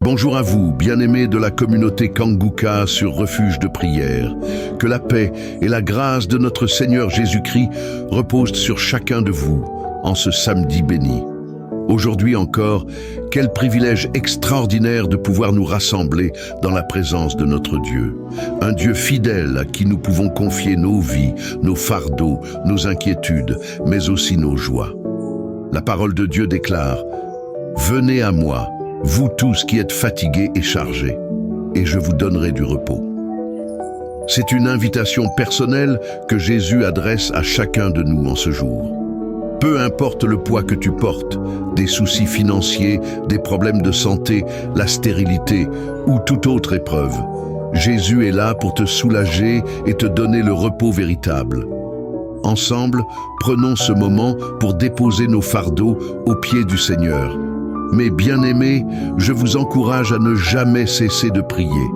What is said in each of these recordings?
Bonjour à vous, bien-aimés de la communauté Kanguka sur Refuge de prière. Que la paix et la grâce de notre Seigneur Jésus-Christ reposent sur chacun de vous en ce samedi béni. Aujourd'hui encore, quel privilège extraordinaire de pouvoir nous rassembler dans la présence de notre Dieu. Un Dieu fidèle à qui nous pouvons confier nos vies, nos fardeaux, nos inquiétudes, mais aussi nos joies. La parole de Dieu déclare « Venez à moi, vous tous qui êtes fatigués et chargés, et je vous donnerai du repos. » C'est une invitation personnelle que Jésus adresse à chacun de nous en ce jour. Peu importe le poids que tu portes, des soucis financiers, des problèmes de santé, la stérilité ou toute autre épreuve, Jésus est là pour te soulager et te donner le repos véritable. Ensemble, prenons ce moment pour déposer nos fardeaux aux pieds du Seigneur. Mes bien-aimés, je vous encourage à ne jamais cesser de prier.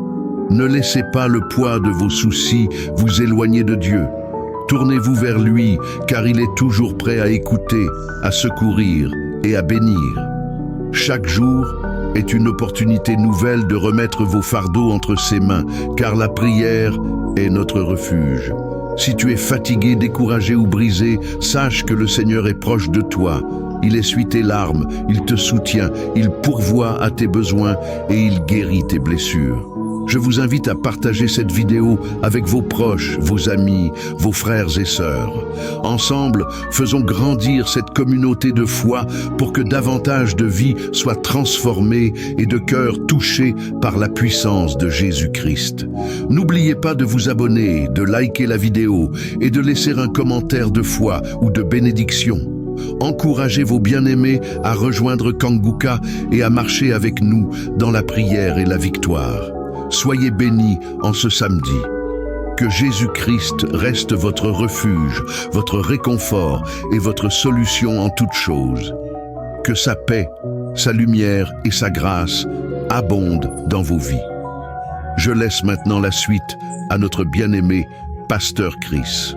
Ne laissez pas le poids de vos soucis vous éloigner de Dieu. Tournez-vous vers lui, car il est toujours prêt à écouter, à secourir et à bénir. Chaque jour est une opportunité nouvelle de remettre vos fardeaux entre ses mains, car la prière est notre refuge. Si tu es fatigué, découragé ou brisé, sache que le Seigneur est proche de toi. Il essuie tes larmes, il te soutient, il pourvoit à tes besoins et il guérit tes blessures. Je vous invite à partager cette vidéo avec vos proches, vos amis, vos frères et sœurs. Ensemble, faisons grandir cette communauté de foi pour que davantage de vies soient transformées et de cœurs touchés par la puissance de Jésus-Christ. N'oubliez pas de vous abonner, de liker la vidéo et de laisser un commentaire de foi ou de bénédiction. Encouragez vos bien-aimés à rejoindre Kanguka et à marcher avec nous dans la prière et la victoire. Soyez bénis en ce samedi. Que Jésus-Christ reste votre refuge, votre réconfort et votre solution en toutes choses. Que sa paix, sa lumière et sa grâce abondent dans vos vies. Je laisse maintenant la suite à notre bien-aimé Pasteur Chris.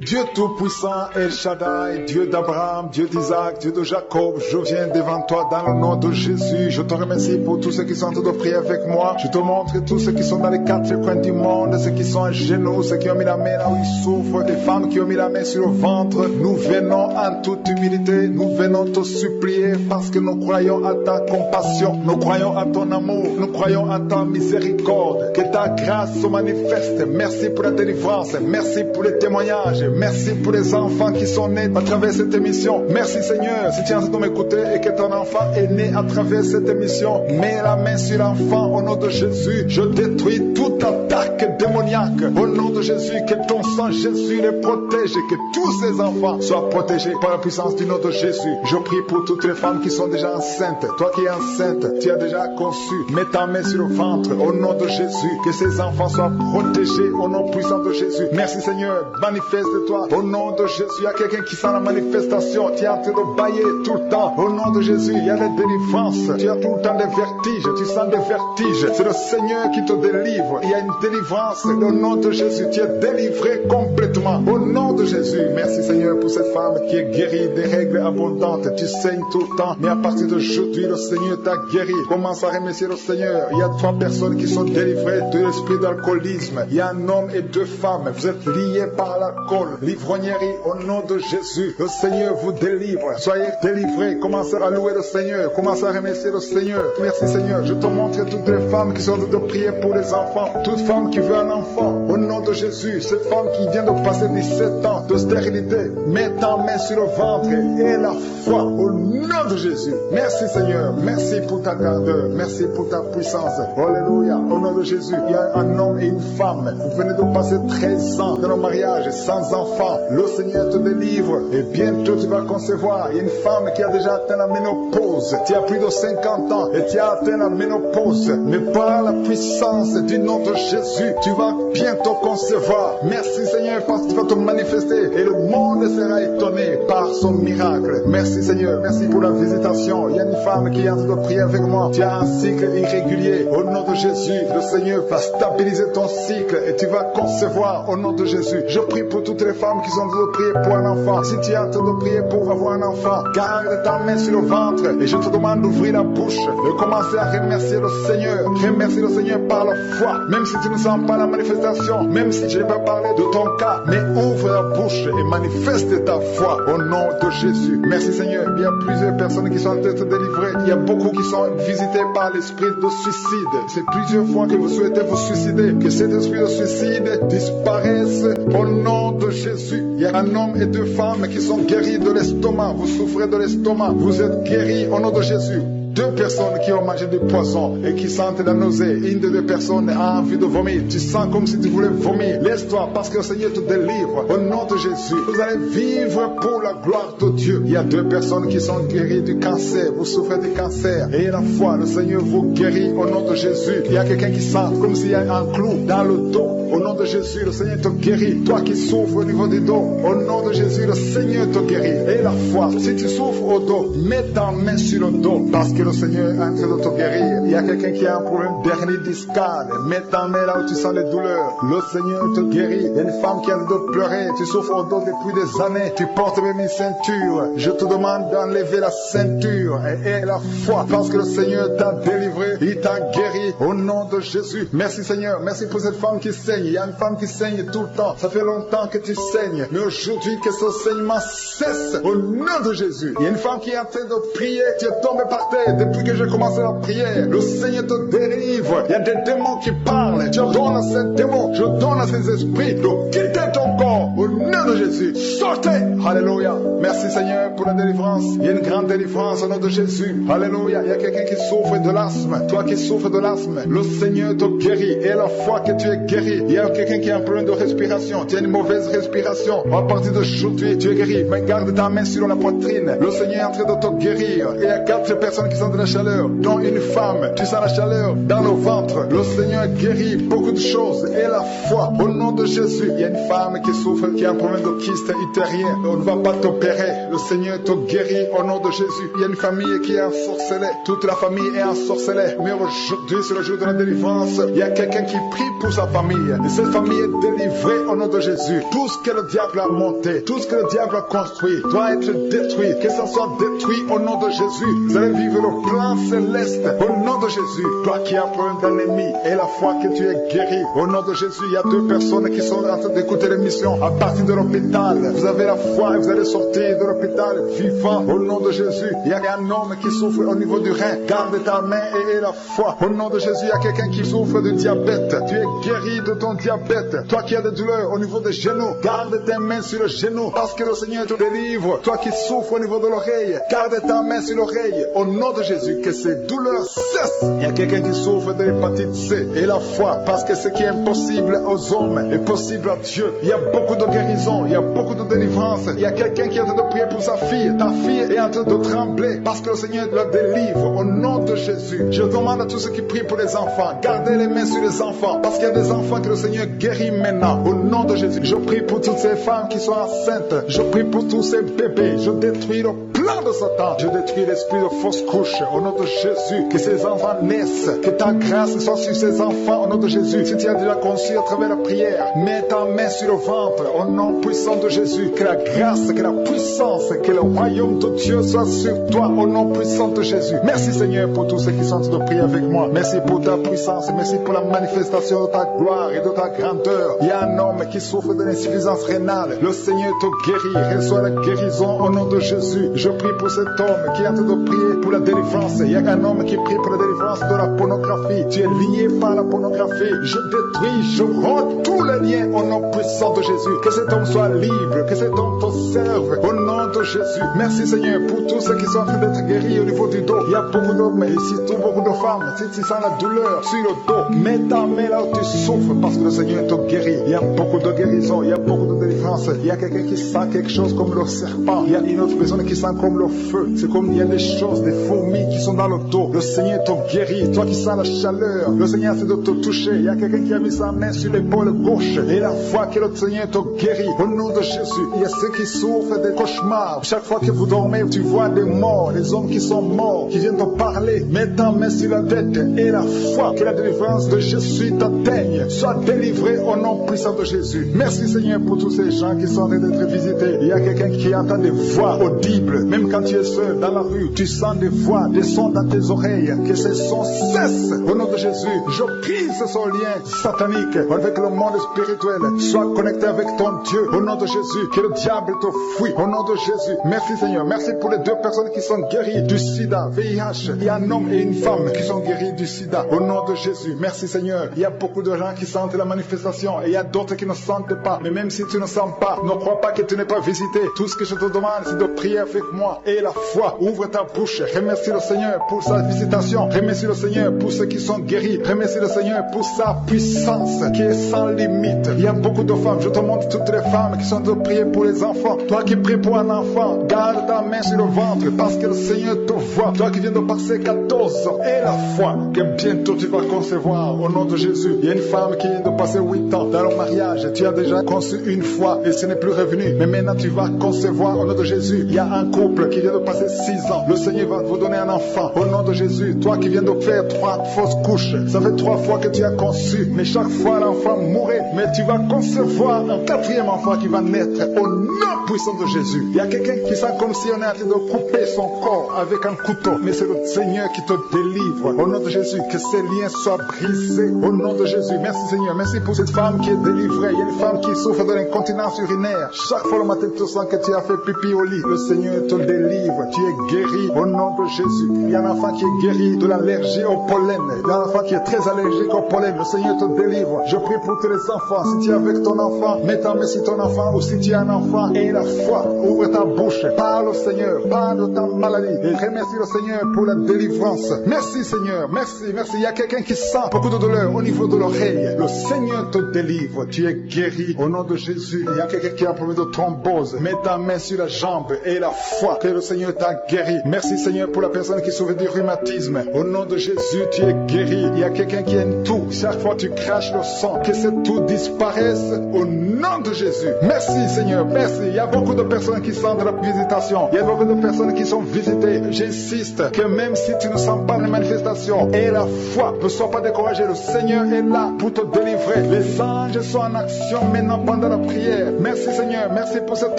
Dieu Tout-Puissant, El Shaddai, Dieu d'Abraham, Dieu d'Isaac, Dieu de Jacob, je viens devant toi dans le nom de Jésus. Je te remercie pour tous ceux qui sont en train de prier avec moi. Je te montre tous ceux qui sont dans les quatre coins du monde, ceux qui sont à genoux, ceux qui ont mis la main là où ils souffrent, les femmes qui ont mis la main sur le ventre. Nous venons en toute humilité, nous venons te supplier parce que nous croyons à ta compassion, nous croyons à ton amour, nous croyons à ta miséricorde. Que ta grâce se manifeste. Merci pour la délivrance, merci pour les témoignages. Merci pour les enfants qui sont nés à travers cette émission. Merci Seigneur, si tu es en train de m'écouter et que ton enfant est né à travers cette émission, mets la main sur l'enfant au nom de Jésus. Je détruis toute attaque démoniaque au nom de Jésus. Que ton sang Jésus les protège et que tous ces enfants soient protégés par la puissance du nom de Jésus. Je prie pour toutes les femmes qui sont déjà enceintes. Toi qui es enceinte, tu as déjà conçu. Mets ta main sur le ventre au nom de Jésus. Que ces enfants soient protégés au nom puissant de Jésus. Merci Seigneur, manifeste toi. Au nom de Jésus, il y a quelqu'un qui sent la manifestation. Tu es en train de bailler tout le temps. Au nom de Jésus, il y a des délivrances. Tu as tout le temps des vertiges. Tu sens des vertiges. C'est le Seigneur qui te délivre. Il y a une délivrance. Au nom de Jésus, tu es délivré complètement. Au nom de Jésus, merci Seigneur pour cette femme qui est guérie des règles abondantes. Tu saignes tout le temps. Mais à partir d'aujourd'hui, le Seigneur t'a guéri. Commence à remercier le Seigneur. Il y a 3 personnes qui sont délivrées de l'esprit d'alcoolisme. Il y a un homme et 2 femmes. Vous êtes liés par l'alcool. L'ivrognerie au nom de Jésus. Le Seigneur vous délivre. Soyez délivrés. Commencez à louer le Seigneur. Commencez à remercier le Seigneur. Merci Seigneur. Je te montre toutes les femmes qui sont en train de prier pour les enfants. Toute femme qui veut un enfant. Au nom de Jésus. Cette femme qui vient de passer 17 ans de stérilité. Mets ta main sur le ventre et la foi au nom de Jésus. Merci Seigneur. Merci pour ta grandeur. Merci pour ta puissance. Alléluia. Au nom de Jésus. Il y a un homme et une femme. Vous venez de passer 13 ans dans le mariage sans enfant. Le Seigneur te délivre et bientôt tu vas concevoir. Il y a une femme qui a déjà atteint la ménopause. Tu as plus de 50 ans et tu as atteint la ménopause. Mais par la puissance du nom de Jésus, tu vas bientôt concevoir. Merci Seigneur parce que tu vas te manifester et le monde sera étonné par son miracle. Merci Seigneur, merci pour la visitation. Il y a une femme qui est en train de prier avec moi. Tu as un cycle irrégulier. Au nom de Jésus, le Seigneur va stabiliser ton cycle et tu vas concevoir au nom de Jésus. Je prie pour toutes les les femmes qui sont en train de prier pour un enfant. Si tu es en train de prier pour avoir un enfant, garde ta main sur le ventre et je te demande d'ouvrir la bouche et commencer à remercier le Seigneur. Remercier le Seigneur par la foi. Même si tu ne sens pas la manifestation, même si je n'ai pas parlé de ton cas, mais ouvre la bouche et manifeste ta foi au nom de Jésus. Merci Seigneur. Il y a plusieurs personnes qui sont en train de délivrer. Il y a beaucoup qui sont visités par l'esprit de suicide. C'est plusieurs fois que vous souhaitez vous suicider. Que cet esprit de suicide disparaisse au nom de Jésus. Il y a un homme et deux femmes qui sont guéris de l'estomac. Vous souffrez de l'estomac. Vous êtes guéris au nom de Jésus. Deux personnes qui ont mangé du poisson et qui sentent la nausée. Une des deux personnes a envie de vomir. Tu sens comme si tu voulais vomir. Laisse-toi parce que le Seigneur te délivre. Au nom de Jésus, vous allez vivre pour la gloire de Dieu. Il y a deux personnes qui sont guéries du cancer. Vous souffrez du cancer. Et la foi, le Seigneur vous guérit au nom de Jésus. Il y a quelqu'un qui sent comme s'il y a un clou dans le dos. Au nom de Jésus, le Seigneur te guérit. Toi qui souffres au niveau du dos, au nom de Jésus, le Seigneur te guérit. Et la foi, si tu souffres au dos, mets ta main sur le dos parce que le Seigneur est en train de te guérir. Il y a quelqu'un qui a un problème d'hernie discale. Mets ta main là où tu sens les douleurs. Le Seigneur te guérit. Il y a une femme qui a le dos de pleurer. Tu souffres au dos depuis des années. Tu portes même une ceinture. Je te demande d'enlever la ceinture et la foi parce que le Seigneur t'a délivré. Il t'a guéri au nom de Jésus. Merci Seigneur. Merci pour cette femme qui saigne. Il y a une femme qui saigne tout le temps. Ça fait longtemps que tu saignes. Mais aujourd'hui, que ce saignement cesse au nom de Jésus. Il y a une femme qui est en train de prier. Tu es tombé par terre depuis que j'ai commencé la prière. Le Seigneur te délivre. Il y a des démons qui parlent. Je donne à ces démons. Je donne à ces esprits de quitter ton corps au nom de Jésus. Sortez. Alléluia. Merci Seigneur pour la délivrance. Il y a une grande délivrance au nom de Jésus. Alléluia. Il y a quelqu'un qui souffre de l'asthme. Toi qui souffres de l'asthme, le Seigneur te guérit. Et la foi que tu es guéri. Il y a quelqu'un qui a un problème de respiration. Tu as une mauvaise respiration. À partir d'aujourd'hui, tu es guéri. Mais garde ta main sur la poitrine. Le Seigneur est en train de te guérir. Et il y a 4 personnes qui sont de la chaleur, dont une femme. Tu sens la chaleur dans le ventre. Le Seigneur guérit beaucoup de choses. Et la foi, au nom de Jésus. Il y a une femme qui souffre, qui a un problème de kyste utérien. On ne va pas t'opérer. Le Seigneur te guérit au nom de Jésus. Il y a une famille qui est ensorcelée. Toute la famille est ensorcelée. Mais aujourd'hui, c'est le jour de la délivrance. Il y a quelqu'un qui prie pour sa famille. Et cette famille est délivrée au nom de Jésus. Tout ce que le diable a monté, tout ce que le diable a construit, doit être détruit. Que ça soit détruit au nom de Jésus. Vous allez vivre le plan céleste au nom de Jésus. Toi qui as un problème d'ennemi et la foi que tu es guéri. Au nom de Jésus, il y a 2 personnes qui sont en train d'écouter l'émission à partir de l'hôpital. Vous avez la foi et vous allez sortir de l'hôpital vivant au nom de Jésus. Il y a un homme qui souffre au niveau du rein. Garde ta main et la foi. Au nom de Jésus, il y a quelqu'un qui souffre de diabète. Tu es guéri de ton diabète. Toi qui as des douleurs au niveau des genoux, garde tes mains sur le genou parce que le Seigneur te délivre. Toi qui souffres au niveau de l'oreille, garde ta main sur l'oreille. Au nom de Jésus, que ces douleurs cessent. Il y a quelqu'un qui souffre de l'hépatite C et la foi parce que ce qui est impossible aux hommes est possible à Dieu. Il y a beaucoup de guérison, il y a beaucoup de délivrance. Il y a quelqu'un qui est en train de prier pour sa fille. Ta fille est en train de trembler parce que le Seigneur la délivre au nom de Jésus. Je demande à tous ceux qui prient pour les enfants, gardez les mains sur les enfants parce qu'il y a des enfants que le Seigneur guérit maintenant au nom de Jésus. Je prie pour toutes ces femmes qui sont enceintes. Je prie pour tous ces bébés. Je détruis le plan de Satan. Je détruis l'esprit de fausse couche au nom de Jésus. Que ces enfants naissent. Que ta grâce soit sur ces enfants au nom de Jésus. Si tu as déjà conçu à travers la prière, mets ta main sur le ventre au nom puissant de Jésus. Que la grâce, que la puissance, que le royaume de Dieu soit sur toi au nom puissant de Jésus. Merci Seigneur pour tous ceux qui sont en train de prier avec moi. Merci pour ta puissance. Merci pour la manifestation de ta gloire et de ta grandeur. Il y a un homme qui souffre de l'insuffisance rénale. Le Seigneur te guérit. Reçois la guérison au nom de Jésus. Je prie pour cet homme qui est en train de prier pour la délivrance. Il y a un homme qui prie pour la délivrance de la pornographie. Tu es lié par la pornographie. Je détruis, je romps tous les liens au nom puissant de Jésus. Que cet homme soit libre. Que cet homme te serve au nom de Jésus. Merci Seigneur pour tous ceux qui sont en train d'être guéris au niveau du dos. Il y a beaucoup d'hommes et surtout beaucoup de femmes. Si tu sens la douleur sur le dos, mets ta main là où tu souffres parce que le Seigneur te guérit. Il y a beaucoup de guérison, il y a beaucoup de délivrance. Il y a quelqu'un qui sent quelque chose comme le serpent. Il y a une autre personne qui sent comme le feu. C'est comme il y a des choses, des fourmis qui sont dans le dos. Le Seigneur te guérit. Toi qui sens la chaleur, le Seigneur essaie de te toucher. Il y a quelqu'un qui a mis sa main sur l'épaule gauche. Et la foi que le Seigneur te guérit. Au nom de Jésus, il y a ceux qui souffrent des cauchemars. Chaque fois que vous dormez, tu vois des morts, des hommes qui sont morts, qui viennent te parler. Mets ta main sur la tête et la foi que la délivrance de Jésus t'atteigne. Sois délivré au nom puissant de Jésus. Merci Seigneur pour tous ces des gens qui sont en train d'être visités. Il y a quelqu'un qui entend des voix audibles. Même quand tu es seul dans la rue, tu sens des voix, des sons dans tes oreilles. Que ces sons cessent. Au nom de Jésus, je brise ce lien satanique avec le monde spirituel. Sois connecté avec ton Dieu. Au nom de Jésus, que le diable te fuit. Au nom de Jésus. Merci Seigneur. Merci pour les 2 personnes qui sont guéries du sida, VIH. Il y a un homme et une femme qui sont guéris du sida. Au nom de Jésus. Merci Seigneur. Il y a beaucoup de gens qui sentent la manifestation et il y a d'autres qui ne sentent pas. Mais même si tu ne sens pas, ne crois pas que tu n'es pas visité. Tout ce que je te demande, c'est de prier avec moi et la foi. Ouvre ta bouche. Remercie le Seigneur pour sa visitation. Remercie le Seigneur pour ceux qui sont guéris. Remercie le Seigneur pour sa puissance qui est sans limite. Il y a beaucoup de femmes. Je te montre toutes les femmes qui sont de prier pour les enfants. Toi qui pries pour un enfant, garde ta main sur le ventre parce que le Seigneur te voit. Toi qui viens de passer 14 ans et la foi que bientôt tu vas concevoir au nom de Jésus. Il y a une femme qui vient de passer 8 ans dans le mariage. Tu as déjà conçu une fois et ce n'est plus revenu. Mais maintenant tu vas concevoir au nom de Jésus. Il y a un couple qui vient de passer 6 ans. Le Seigneur va vous donner un enfant au nom de Jésus. Toi qui viens de faire 3 fausses couches. Ça fait 3 fois que tu as conçu. Mais chaque fois l'enfant mourait. Mais tu vas concevoir un 4e enfant qui va naître au nom puissant de Jésus. Il y a quelqu'un qui sent comme si on est en train de couper son corps avec un couteau. Mais c'est le Seigneur qui te délivre. Au nom de Jésus, que ces liens soient brisés. Au nom de Jésus. Merci Seigneur. Merci pour cette femme qui est délivrée. Il y a une femme qui souffre de l'incontinence urinaire. Chaque fois le matin tu sens que tu as fait pipi au lit. Le Seigneur te délivre. Tu es guéri au nom de Jésus. Il y a un enfant qui est guéri de l'allergie au pollen. Il y a un enfant qui est très allergique au pollen. Le Seigneur te délivre. Je prie pour tous les enfants. Si tu es avec ton enfant, mets ta main sur ton enfant. Ou si tu as un enfant et la foi, ouvre ta bouche. Parle au Seigneur. Parle de ta maladie. Et remercie le Seigneur pour la délivrance. Merci Seigneur. Merci. Merci. Il y a quelqu'un qui sent beaucoup de douleur au niveau de l'oreille. Le Seigneur te délivre. Tu es guéri au nom de Jésus. Il y a quelqu'un qui a un problème de thrombose. Mets ta main sur la jambe et la foi que le Seigneur t'a guéri. Merci Seigneur pour la personne qui souffre du rhumatisme. Au nom de Jésus, tu es guéri. Il y a quelqu'un qui a une toux. Chaque fois tu craches le sang, que cette toux disparaisse au nom de Jésus. Merci Seigneur, merci. Il y a beaucoup de personnes qui sentent la visitation. Il y a beaucoup de personnes qui sont visitées. J'insiste que même si tu ne sens pas les manifestations et la foi, ne sois pas découragé. Le Seigneur est là pour te délivrer. Les anges sont en action maintenant pendant la prière. Merci Seigneur, merci pour cet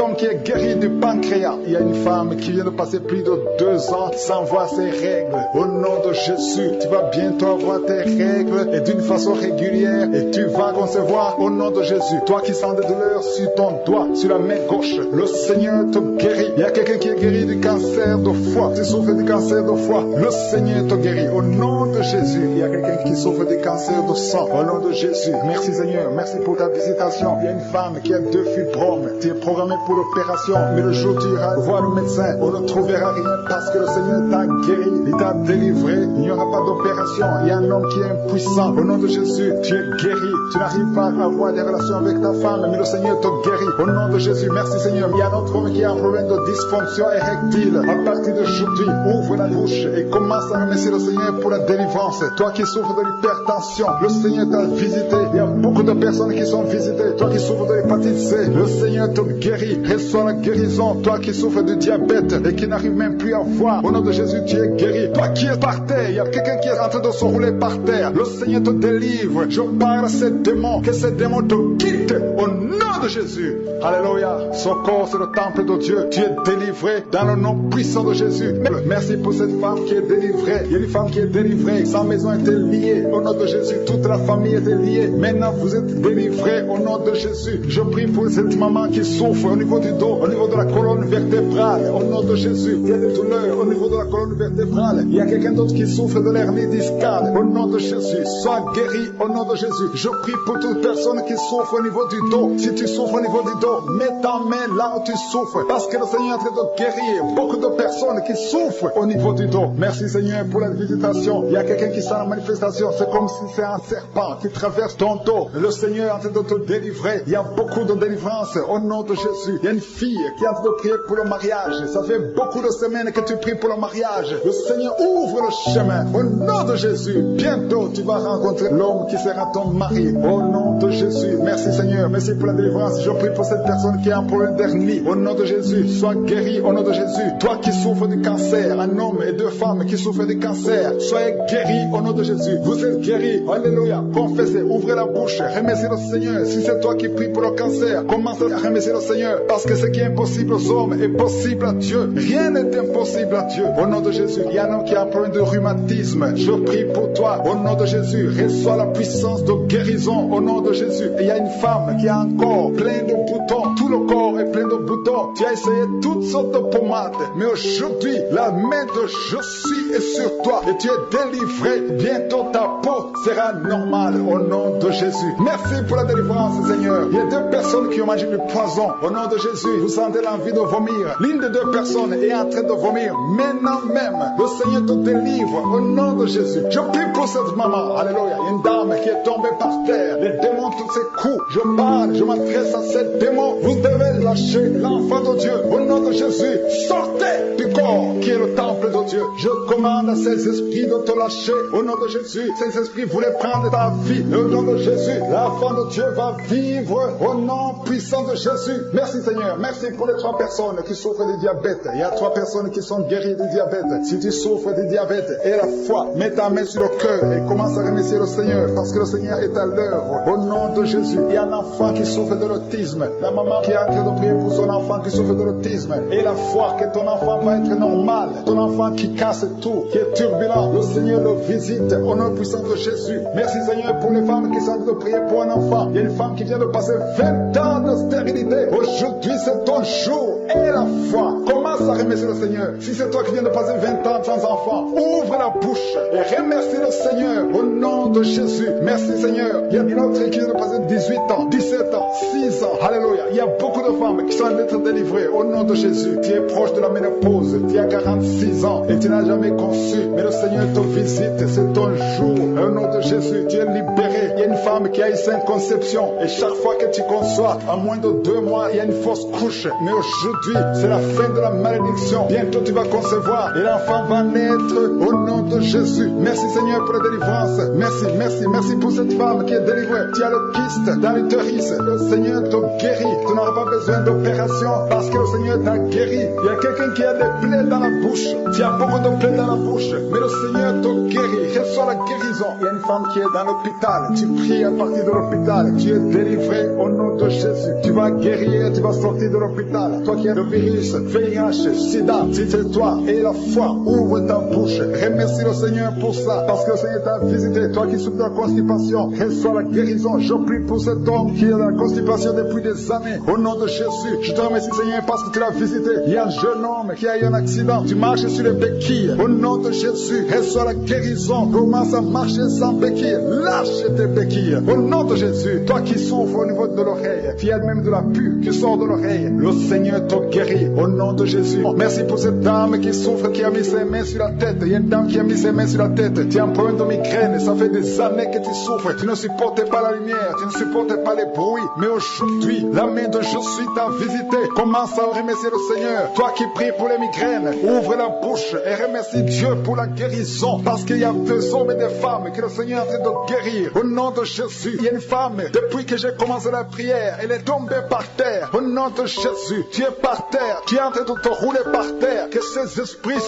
homme qui est guéri du pancréas. Il y a une femme qui vient de passer plus de 2 ans sans voir ses règles. Au nom de Jésus, tu vas bientôt avoir tes règles et d'une façon régulière et tu vas concevoir au nom de Jésus. Toi qui sens des douleurs sur ton doigt, sur la main gauche, le Seigneur te guérit. Il y a quelqu'un qui est guéri du cancer de foie. Tu souffres du cancer de foie, le Seigneur te guérit au nom de Jésus. Il y a quelqu'un qui souffre du cancer de sang au nom de Jésus. Merci Seigneur, merci pour ta visitation. Il y a une femme qui a 2 fibromes. Tu es programmé pour l'opération, mais le jour où tu iras voir le médecin, on ne trouvera rien parce que le Seigneur t'a guéri, il t'a délivré. Il n'y aura pas d'opération. Il y a un homme qui est impuissant. Au nom de Jésus, tu es guéri. Tu n'arrives pas à avoir des relations avec ta femme, mais le Seigneur te guérit. Au nom de Jésus, merci Seigneur. Il y a un autre homme qui a un problème de dysfonction érectile. À partir d'aujourd'hui, ouvre la bouche et commence à remercier le Seigneur pour la délivrance. Toi qui souffres de l'hypertension, le Seigneur t'a visité. Il y a beaucoup de personnes qui sont visitées. Toi qui souffres de l'hépatite C, le Seigneur te guérit. Reçois la guérison. Toi qui souffres de diabète et qui n'arrive même plus à voir, au nom de Jésus, tu es guéri. Toi qui es par terre, il y a quelqu'un qui est en train de se rouler par terre. Le Seigneur te délivre. Je parle à ces démons, que ces démons te quittent au nom de Jésus. Alléluia. Son corps, c'est le temple de Dieu. Tu es délivré dans le nom puissant de Jésus. Merci pour cette femme qui est délivrée. Il y a une femme qui est délivrée. Sa maison était liée. Au nom de Jésus, toute la famille était liée. Maintenant, vous êtes délivrés au nom de Jésus. Je prie pour cette maman qui souffre au niveau du dos, au niveau de la colonne vertébrale. Au nom de Jésus, il y a des douleurs au niveau de la colonne vertébrale. Il y a quelqu'un d'autre qui souffre de l'hernie discale. Au nom de Jésus, sois guéri au nom de Jésus. Je prie pour toute personne qui souffre au niveau du dos. Si tu souffres au niveau du dos, mets ta main là où tu souffres. Parce que le Seigneur est en train de guérir beaucoup de personnes qui souffrent au niveau du dos. Merci Seigneur pour la visitation. Il y a quelqu'un qui sent la manifestation. C'est comme si c'est un serpent qui traverse ton dos. Le Seigneur est en train de te délivrer. Il y a beaucoup de délivrance au nom de Jésus. Il y a une fille qui est en train de prier pour le mariage. Ça fait beaucoup de semaines que tu pries pour le mariage. Le Seigneur ouvre le chemin au nom de Jésus, bientôt tu vas rencontrer l'homme qui sera ton mari. Au nom de Jésus, merci Seigneur, merci pour la délivrance. Je prie pour cette personne qui a un problème d'hernie. Au nom de Jésus, sois guéri au nom de Jésus. Toi qui souffres du cancer, un homme et deux femmes qui souffrent du cancer, soyez guéris au nom de Jésus. Vous êtes guéris, alléluia. Confessez, ouvrez la bouche, remerciez le Seigneur. Si c'est toi qui pries pour le cancer, commence à remercier le Seigneur, parce que ce qui est impossible aux hommes est possible à Dieu. Rien n'est impossible à Dieu. Au nom de Jésus, il y a un homme qui a un problème de rhumatisme. Je prie pour toi. Au nom de Jésus, reçois la puissance de guérison. Au nom de Jésus, il y a une femme qui a un corps plein de boutons. Tout le corps est plein de boutons. Tu as essayé toutes sortes de pommades, mais aujourd'hui, la main de je suis est sur toi et tu es délivré. Bientôt ta peau sera normale au nom de Jésus. Merci pour la délivrance, Seigneur. Il y a deux personnes qui ont mangé du poison. Au nom de Jésus, vous sentez l'envie de vomir. L'une des deux personnes est en train de vomir. Maintenant même, le Seigneur te délivre au nom de Jésus. Je prie pour cette maman. Alléluia. Il y a une dame qui est tombée par terre. Les démons, tous ces coups. Je parle, je m'adresse à ces démons. Vous devez lâcher l'enfant de Dieu. Au nom de Jésus, sortez du corps qui est le temple de Dieu. Je commande à ces esprits de te lâcher. Au nom de Jésus, ces esprits voulaient prendre ta vie. Au nom de Jésus, l'enfant de Dieu va vivre au nom puissant de Jésus. Merci Seigneur. Merci pour les 3 personnes qui souffrent du diabète. Il y a 3 personnes qui sont guéries du diabète. Si tu souffres du diabète et la foi, mets ta main sur le cœur et commence à remercier le Seigneur, parce que le Seigneur est à l'œuvre. Au nom de Jésus, il y a un enfant qui souffre de l'autisme. La maman qui est en train de prier pour son enfant qui souffre de l'autisme. Et la foi que ton enfant va être normal. Ton enfant qui casse tout, qui est turbulent. Le Seigneur le visite au nom puissant de Jésus. Merci Seigneur pour les femmes qui sont en train de prier pour un enfant. Il y a une femme qui vient de passer 20 ans de stérilité. Aujourd'hui c'est ton jour. Et la foi. Commence à remercier le Seigneur. Si c'est toi qui viens de passer 20 ans sans enfant, ouvre la bouche et remercie le Seigneur au nom de Jésus. Merci Seigneur. Il y a une autre qui vient de passer 18 ans, 17 ans, 6 ans. Alléluia. Il y a beaucoup de femmes qui sont en train d'être délivrées au nom de Jésus. Tu es proche de la ménopause. Tu as 46 ans et tu n'as jamais conçu. Mais le Seigneur te visite. C'est ton jour. Au nom de Jésus, tu es libéré. Il y a une femme qui a eu 5 conceptions. Et chaque fois que tu conçois, en moins de 2 mois, il y a une fausse couche. Mais aujourd'hui, c'est la fin de la malédiction. Bientôt tu vas concevoir et l'enfant va naître au nom de Jésus. Merci Seigneur pour la délivrance. Merci pour cette femme qui est délivrée. Tu as le kyste dans l'utérus. Le Seigneur te guérit. Tu n'auras pas besoin d'opération parce que le Seigneur t'a guéri. Il y a quelqu'un qui a des plaies dans la bouche. Tu as beaucoup de plaies dans la bouche, mais le Seigneur te guérit. Reçois la guérison. Il y a une femme qui est dans l'hôpital. Tu pries à partir de l'hôpital. Tu es délivré au nom de Jésus. Tu vas guérir, tu vas sortir de l'hôpital. Toi qui as le virus, VIH, SIDA, si c'est toi et la foi, ouvre ta bouche. Remercie le Seigneur pour ça, parce que le Seigneur t'a visité. Toi qui souffres de la constipation, reçois la guérison. Je prie pour cet homme qui est dans la constipation depuis des années. Au nom de Jésus, je te remercie Seigneur parce que tu l'as visité. Il y a un jeune homme qui a eu un accident. Tu marches sur les béquilles. Au nom de Jésus, reçois la guérison. Commence à marcher sans béquilles. Lâche tes béquilles. Au nom de Jésus, toi qui souffres au niveau de l'oreille, tu as même de la pue qui sort de l'oreille. Le Seigneur te guérit. Au nom de Jésus. Merci pour cette dame qui souffre, qui a mis ses mains sur la tête. Il y a une dame qui a mis ses mains sur la tête. Tu as un problème de migraine. Ça fait des années que tu souffres. Tu ne supportes pas la lumière. Tu ne supportes pas les bruits. Mais aujourd'hui, la main de je suis t'a visité. Commence à remercier le Seigneur. Toi qui pries pour les migraines, ouvre la bouche et remercie Dieu pour la guérison. Parce qu'il y a des hommes et des femmes que le Seigneur est en train de guérir. Au nom de Jésus. Il y a une femme, depuis que j'ai commencé la prière, elle est tombée par terre. Au nom de Jésus, tu es par terre. Tu es en train de te rouler par terre. Que ces esprits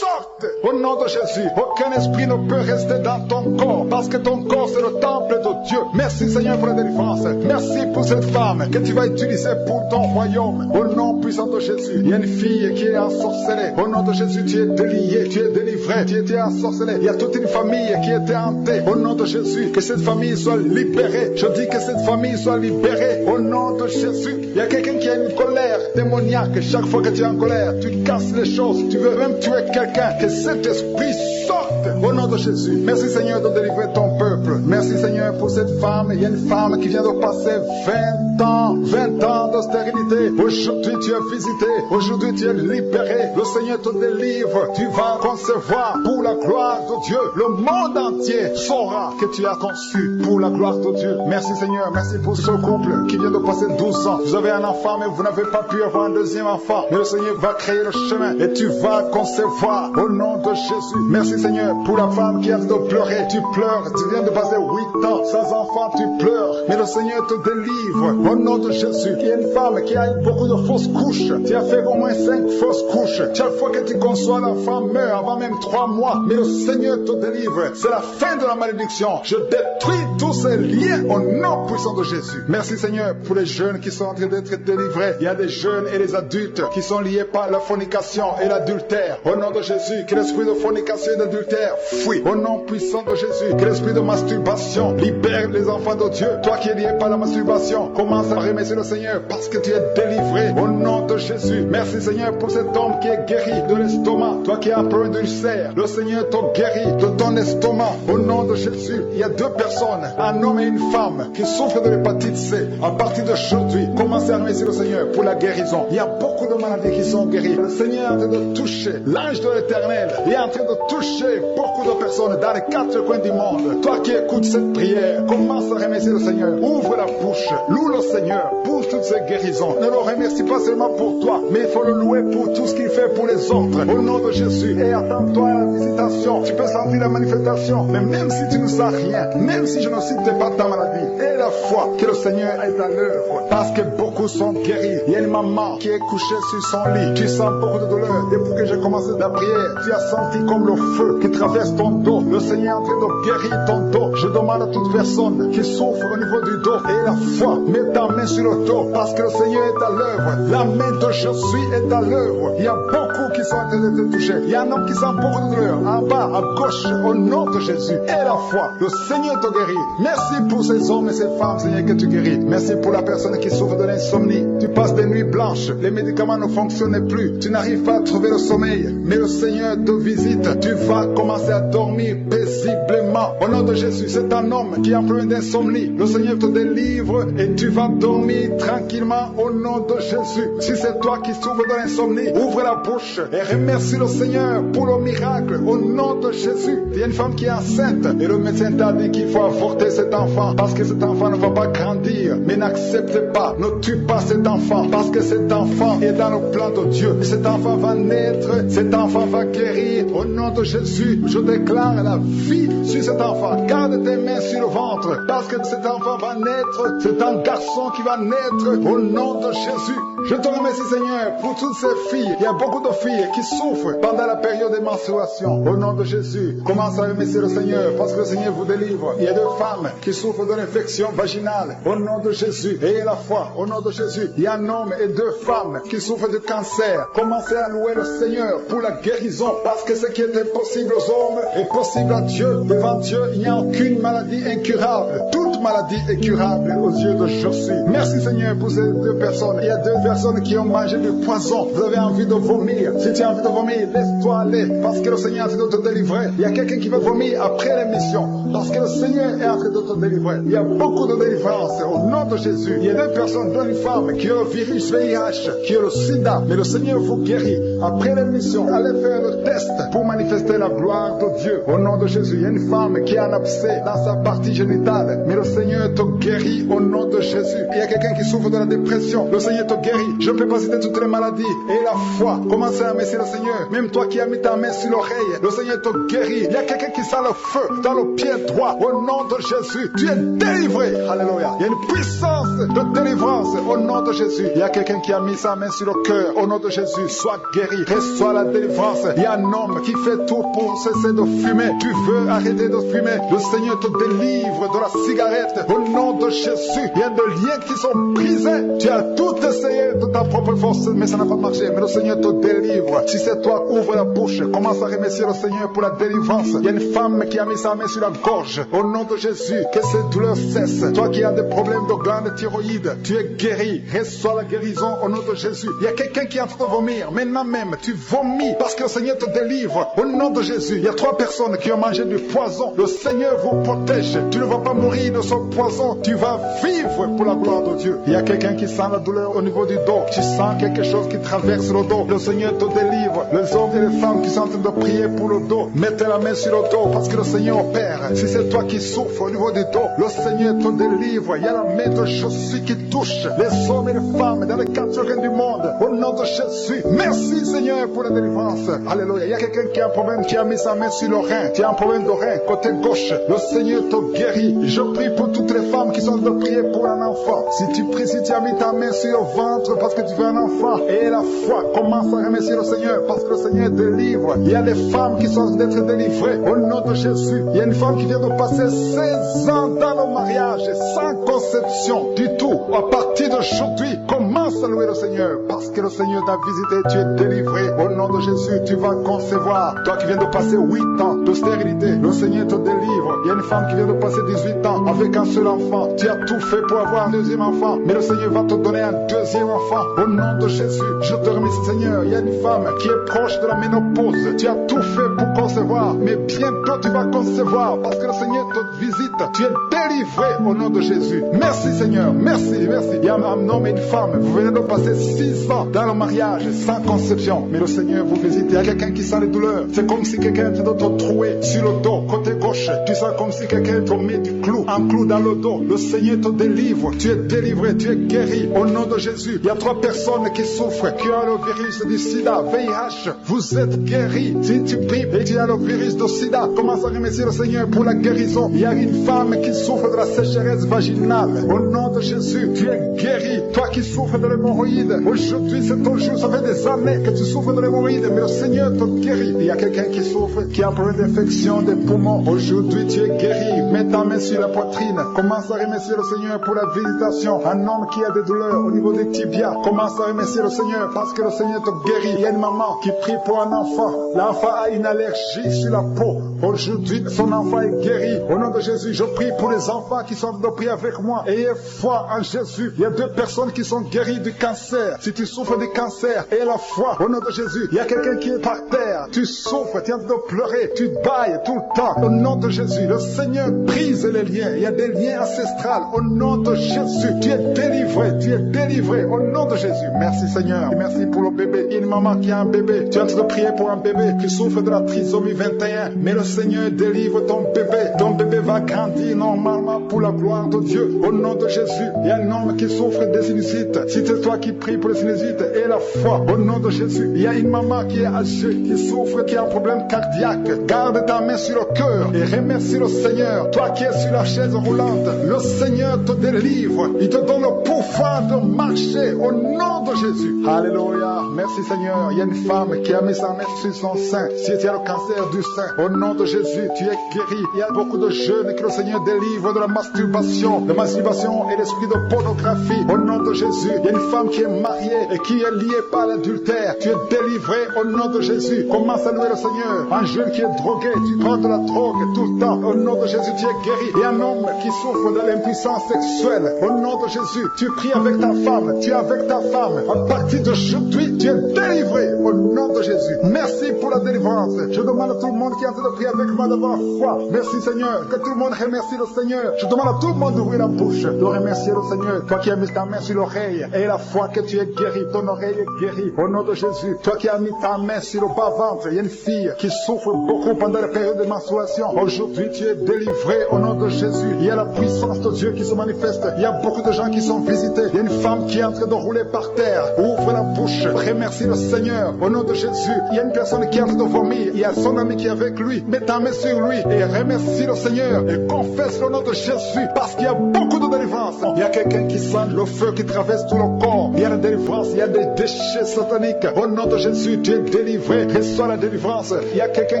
sortent. Au nom de Jésus. Aucun esprit ne peut rester dans ton corps. Parce que ton corps c'est le temple de Dieu. Merci Seigneur pour la délivrance. Merci pour cette femme que tu vas utiliser pour ton royaume. Au nom puissant de Jésus. Il y a une fille qui est ensorcelée. Au nom de Jésus, tu es délié, tu es délivré, tu étais ensorcelé. Il y a toute une famille qui était hantée. Au nom de Jésus, que cette famille soit libérée. Je dis que cette famille soit libérée. Au nom de Jésus. Il y a quelqu'un qui a une colère démoniaque. Chaque fois que tu es en colère, tu casses les choses. Tu veux même tuer quelqu'un. Que cet esprit sorte. Au nom de Jésus. Merci Seigneur de délivrer ton peuple. couple. Merci Seigneur pour cette femme. Il y a une femme qui vient de passer 20 ans de stérilité. Aujourd'hui tu es visité. Aujourd'hui tu es libéré. Le Seigneur te délivre. Tu vas concevoir pour la gloire de Dieu. Le monde entier saura que tu as conçu pour la gloire de Dieu. Merci Seigneur. Merci pour ce couple qui vient de passer 12 ans. Vous avez un enfant mais vous n'avez pas pu avoir un deuxième enfant. Mais le Seigneur va créer le chemin et tu vas concevoir au nom de Jésus. Merci Seigneur pour la femme qui a de pleurer. Tu pleures. Tu viens de passer 8 ans sans enfant. Tu pleures. Mais le Seigneur te délivre au nom de Jésus. Il y a une femme qui a eu beaucoup de fausses couches. Tu as fait au moins 5 fausses couches. Chaque fois que tu conçois, l'enfant meurt avant même 3 mois. Mais le Seigneur te délivre. C'est la fin de la malédiction. Je détruis tous ces liens au nom puissant de Jésus. Merci Seigneur pour les jeunes qui sont en train d'être délivrés. Il y a des jeunes et des adultes qui sont liés par la fornication et l'adultère. Au nom de Jésus, que l'esprit de fornication et d'adultère fuit. Au nom puissant de Jésus, que l'esprit de masturbation libère les enfants de Dieu. Toi qui es lié par la masturbation, commence à remercier le Seigneur parce que tu es délivré. Au nom de Jésus, merci Seigneur pour cet homme qui est guéri de l'estomac. Toi qui as un problème d'ulcère, le Seigneur te guérit de ton estomac. Au nom de Jésus, il y a 2 personnes, un homme et une femme, qui souffrent de l'hépatite C. À partir d'aujourd'hui, commencez à remercier le Seigneur pour la guérison. Il y a beaucoup de maladies qui sont guéries. Le Seigneur est en train de toucher l'ange de l'Éternel. Il est en train de toucher beaucoup de personnes dans les 4 coins du monde. Toi qui écoutes cette prière, commence à remercier le Seigneur. Ouvre la bouche, loue le Seigneur pour toutes ces guérisons. Ne le remercie pas seulement pour toi, mais il faut le louer pour tout ce qu'il fait pour les autres. Au nom de Jésus, et attends-toi à la visitation. Tu peux sentir la manifestation, mais même si tu ne sens rien, même si je ne cite pas ta maladie, et la foi que le Seigneur est à l'œuvre, parce que beaucoup sont guéris. Il y a une maman qui est couchée sur son lit. Tu sens beaucoup de douleur. Depuis que j'ai commencé la prière, tu as senti comme le feu qui traverse ton dos. Le Seigneur est en train de guérir ton dos. Je demande à toute personne qui souffre au niveau du dos et la foi, mets ta main sur le dos parce que le Seigneur est à l'œuvre. La main de Jésus est à l'œuvre. Il y a beaucoup qui sont en train de te toucher. Il y a un homme qui sent beaucoup de douleur en bas, à gauche, au nom de Jésus. Et la foi, le Seigneur te guérit. Merci pour ces hommes et ces femmes, Seigneur, que tu guéris. Merci pour la personne qui souffre de l'insomnie. Tu passes des nuits blanches, les médicaments ne fonctionnent plus. Tu n'arrives pas à trouver le sommeil, mais le Seigneur te visite. Tu vas commencer à dormir paisiblement. Au nom de Jésus, c'est un homme qui a un problème d'insomnie. Le Seigneur te délivre et tu vas dormir tranquillement au nom de Jésus. Si c'est toi qui souffres de l'insomnie, ouvre la bouche et remercie le Seigneur pour le miracle au nom de Jésus. Il y a une femme qui est enceinte et le médecin t'a dit qu'il faut avorter cet enfant parce que cet enfant ne va pas grandir. Mais n'accepte pas, ne tue pas cet enfant parce que cet enfant est dans le plan de Dieu. Et cet enfant va naître, cet enfant va guérir. Au nom de Jésus, je déclare la vie sur cet enfant. Garde tes mains sur le ventre parce que cet enfant va naître. C'est un garçon qui va naître au nom de Jésus. Je te remercie Seigneur pour toutes ces filles. Il y a beaucoup de filles qui souffrent pendant la période de menstruation. Au nom de Jésus, commence à remercier le Seigneur parce que le Seigneur vous délivre. Il y a 2 femmes qui souffrent de l'infection vaginale. Au nom de Jésus, ayez la foi. Au nom de Jésus, il y a un homme et 2 femmes qui souffrent de cancer. Commencez à louer le Seigneur pour la guérison parce que ce qui est impossible aux hommes est possible à Dieu. Devant Dieu, il n'y a aucune maladie incurable. Toute maladie est curable aux yeux de Jésus. Merci Seigneur pour ces 2 personnes. Il y a 2 personnes qui ont mangé du poison. Vous avez envie de vomir. Si tu as envie de vomir, laisse-toi aller parce que le Seigneur est en train de te délivrer. Il y a quelqu'un qui va vomir après l'émission parce que le Seigneur est en train de te délivrer. Il y a beaucoup de délivrance au nom de Jésus. Il y a 2 personnes, dont une femme qui a le virus VIH, qui a le sida, mais le Seigneur vous guérit. Après l'émission, allez faire le test pour manifester la gloire de Dieu. Au nom de Jésus, il y a une femme qui a un abcès dans sa partie génitale, mais le Seigneur te guérit au nom de Jésus. Il y a quelqu'un qui souffre de la dépression, le Seigneur te guérit. Je ne peux pas citer toutes les maladies. Et la foi, commencez à remercier le Seigneur. Même toi qui as mis ta main sur l'oreille, le Seigneur te guérit. Il y a quelqu'un qui sent le feu dans le pied droit. Au nom de Jésus, tu es délivré. Alléluia. Il y a une puissance de délivrance au nom de Jésus. Il y a quelqu'un qui a mis sa main sur le cœur. Au nom de Jésus, sois guéri. Reçois la délivrance. Il y a un homme qui fait tout pour cesser de fumer. Tu veux arrêter de fumer. Le Seigneur te délivre de la cigarette. Au nom de Jésus, il y a des liens qui sont brisés. Tu as tout essayé de ta propre force, mais ça n'a pas marché. Mais le Seigneur te délivre. Si c'est toi, ouvre la bouche. Commence à remercier le Seigneur pour la délivrance. Il y a une femme qui a mis sa main sur la gorge. Au nom de Jésus, que cette douleur cesse. Toi qui as des problèmes de glande thyroïde, tu es guéri. Reçois la guérison au nom de Jésus. Il y a quelqu'un qui est en train de vomir. Maintenant même, tu vomis parce que le Seigneur te délivre. Au nom de Jésus, il y a 3 personnes qui ont mangé du poison. Le Seigneur vous protège. Tu ne vas pas mourir de son poison. Tu vas vivre pour la gloire de Dieu. Il y a quelqu'un qui sent la douleur au niveau du dos. Tu sens quelque chose qui traverse le dos. Le Seigneur te délivre. Les hommes et les femmes qui sont en train de prier pour le dos, mettez la main sur le dos parce que le Seigneur opère. Si c'est toi qui souffres au niveau du dos, le Seigneur te délivre. Il y a la main de Jésus qui touche les hommes et les femmes dans les 4 coins du monde. Au nom de Jésus, merci Seigneur pour la délivrance. Alléluia. Il y a quelqu'un qui a un problème, qui a mis sa main sur le rein. Tu as un problème de rein, côté gauche. Le Seigneur te guérit. Je prie pour toutes les femmes qui sont en train de prier pour un enfant. Si tu pries, si tu as mis ta main sur le ventre parce que tu veux un enfant, et la foi, commence à remercier le Seigneur parce que le Seigneur délivre. Il y a des femmes qui sont en train d'être délivrées au nom de Jésus. Il y a une femme qui vient de passer 16 ans dans le mariage sans conception du tout. À partir d'aujourd'hui, commence à louer le Seigneur parce que le Seigneur t'a visité, tu es délivré. Au nom de Jésus, tu vas concevoir. Toi qui viens de passer 8 ans de stérilité, le Seigneur te délivre. Il y a une femme qui vient de passer 18 ans avec un seul enfant. Tu as tout fait pour avoir un deuxième enfant, mais le Seigneur va te donner un deuxième enfant. Au nom de Jésus, je te remercie Seigneur. Il y a une femme qui est proche de la ménopause. Tu as tout fait pour concevoir, mais bientôt tu vas concevoir parce que le Seigneur te visite. Tu es délivré au nom de Jésus. Merci Seigneur, merci, merci. Il y a un homme et une femme, vous venez de passer 6 ans dans le mariage sans conception, mais le Seigneur vous visite. Il y a quelqu'un qui sent les douleurs. C'est comme si quelqu'un te troué sur le dos, côté gauche. Tu sens comme si quelqu'un te met du clou, un clou dans le dos. Le Seigneur te délivre. Tu es délivré, tu es guéri au nom de Jésus. Il y a 3 personnes qui souffrent, qui ont le virus du sida, VIH. Vous êtes guéris. Si tu pries et tu as le virus du sida, commence à remercier le Seigneur pour la guérison. Il y a une femme qui souffre de la sécheresse vaginale. Au nom de Jésus, tu es guéri. Toi qui souffres de l'hémorroïde, aujourd'hui c'est ton jour. Ça fait des années que tu souffres de l'hémorroïde, mais le Seigneur te guérit. Il y a quelqu'un qui souffre, qui a un problème d'infection des poumons. Aujourd'hui tu es guéri. Mets ta main sur la poitrine. Commence à remercier le Seigneur pour la visitation. Un homme qui a des douleurs au niveau des tibias, commence à remercier le Seigneur parce que le Seigneur te guérit. Il y a une maman qui prie pour un enfant. L'enfant a une allergie sur la peau. Aujourd'hui, son enfant est guéri. Au nom de Jésus, je prie pour les enfants qui sont de prier avec moi. Ayez foi en Jésus. Il y a 2 personnes qui sont guéries du cancer. Si tu souffres du cancer, aie la foi. Au nom de Jésus, il y a quelqu'un qui est par terre. Tu souffres, tu es en train de pleurer, tu bailles tout le temps. Au nom de Jésus, le Seigneur brise les liens. Il y a des liens ancestrales. Au nom de Jésus, tu es délivré. Tu es délivré. Au nom de Jésus. Merci Seigneur. Et merci pour le bébé. Il y a une maman qui a un bébé. Tu es en train de prier pour un bébé qui souffre de la trisomie 21. Mais le Seigneur délivre ton bébé. Ton bébé va grandir normalement pour la gloire de Dieu. Au nom de Jésus, il y a un homme qui souffre des sinusites. Si c'est toi qui pries pour les sinusites, et la foi. Au nom de Jésus, il y a une maman qui est âgée, qui souffre, qui a un problème cardiaque. Garde ta main sur le cœur et remercie le Seigneur. Toi qui es sur la chaise roulante, le Seigneur te délivre. Il te donne le pouvoir de marcher au nom de Jésus. Alléluia. Merci Seigneur. Il y a une femme qui a mis sa main sur son sein. Si tu as le cancer du sein, au nom de Jésus, tu es guéri. Il y a beaucoup de jeunes que le Seigneur délivre de la masturbation. La masturbation et l'esprit de pornographie. Au nom de Jésus, il y a une femme qui est mariée et qui est liée par l'adultère. Tu es délivré au nom de Jésus. Commence à louer le Seigneur. Un jeune qui est drogué, tu prends de la drogue tout le temps. Au nom de Jésus, tu es guéri. Et un homme qui souffre de l'impuissance sexuelle. Au nom de Jésus, tu pries avec ta femme. Tu es avec ta femme. À partir d'aujourd'hui, tu es délivré au nom de Jésus. Merci pour la délivrance. Je demande à tout le monde qui est en train de prier avec moi d'avoir foi. Merci Seigneur. Que tout le monde remercie le Seigneur. Je demande à tout le monde d'ouvrir la bouche, de remercier le Seigneur. Toi qui as mis ta main sur l'oreille et la foi que tu es guéri. Ton oreille est guérie au nom de Jésus. Toi qui as mis ta main sur le bas-ventre, il y a une fille qui souffre beaucoup pendant la période de menstruation. Aujourd'hui, tu es délivré au nom de Jésus. Il y a la puissance de Dieu qui se manifeste. Il y a beaucoup de gens qui sont visités. Il y a une femme qui est en train de rouler par terre. Ouvre la bouche, remercie le Seigneur au nom de Jésus. Il y a une personne qui est en train de vomir. Il y a son ami qui est avec lui. Mets ta main sur lui et remercie le Seigneur et confesse le nom de Jésus. Jésus, parce qu'il y a beaucoup de délivrance. Il y a quelqu'un qui sent le feu qui traverse tout le corps. Il y a des délivrances, il y a des déchets sataniques. Au nom de Jésus, tu es délivré. Reçois la délivrance. Il y a quelqu'un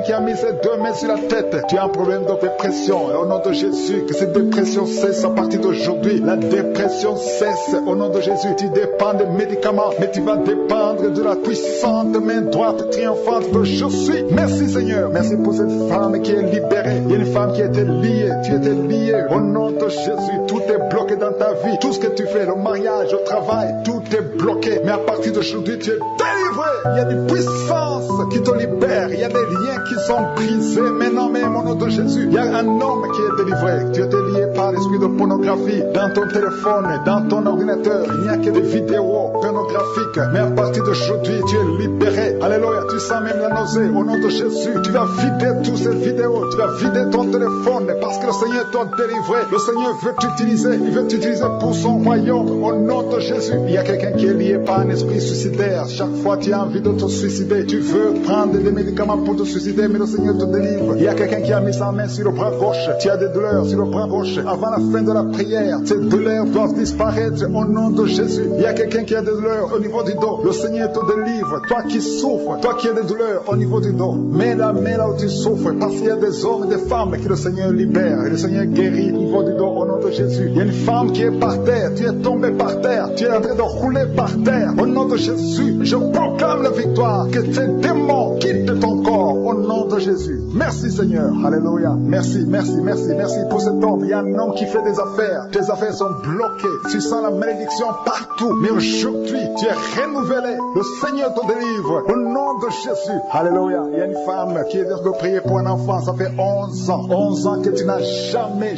qui a mis ses 2 mains sur la tête. Tu as un problème de dépression. Et au nom de Jésus, que cette dépression cesse à partir d'aujourd'hui. La dépression cesse. Au nom de Jésus, tu dépends des médicaments, mais tu vas dépendre de la puissante main droite triomphante de je suis. Merci Seigneur. Merci pour cette femme qui est libérée. Il y a une femme qui était liée. Tu étais lié. Au nom de Jésus, tout est bloqué dans ta vie. Tout ce que tu fais, le mariage, le travail, tout est bloqué. Mais à partir d'aujourd'hui, tu es délivré. Il y a des puissances qui te libèrent. Il y a des liens qui sont brisés. Maintenant même au nom de Jésus, il y a un homme qui est délivré. Tu étais lié par l'esprit de pornographie. Dans ton téléphone, dans ton ordinateur, il n'y a que des vidéos pornographiques. Mais à partir d'aujourd'hui, tu es libéré. Alléluia, tu sens même la nausée. Au nom de Jésus, tu vas vider toutes ces vidéos. Tu vas vider ton téléphone parce que le Seigneur t'a délivré. Le Seigneur veut t'utiliser. Il veut t'utiliser pour son royaume. Au nom de Jésus, il y a quelqu'un qui est lié par un esprit suicidaire. Chaque fois tu as envie de te suicider, tu veux prendre des médicaments pour te suicider, mais le Seigneur te délivre. Il y a quelqu'un qui a mis sa main sur le bras gauche. Tu as des douleurs sur le bras gauche. Avant la fin de la prière, ces douleurs doivent disparaître au nom de Jésus. Il y a quelqu'un qui a des douleurs au niveau du dos. Le Seigneur te délivre. Toi qui souffres, toi qui as des douleurs au niveau du dos, mets la main là où tu souffres, parce qu'il y a des hommes et des femmes que le Seigneur libère et le Seigneur guérit au niveau du dos au nom de Jésus. Il y a une femme qui est par terre, tu es tombé par terre, tu es en train de rouler par terre. Au nom de Jésus, je proclame la victoire, que ces démons quittent ton corps au nom de Jésus. Merci Seigneur, alléluia. Merci, merci, merci, merci pour cet homme. Il y a un homme qui fait des affaires, tes affaires sont bloquées, tu sens la malédiction partout, mais aujourd'hui tu es renouvelé. Le Seigneur te délivre au nom de Jésus, alléluia. Il y a une femme qui est de prier pour un enfant, ça fait 11 ans que tu n'as jamais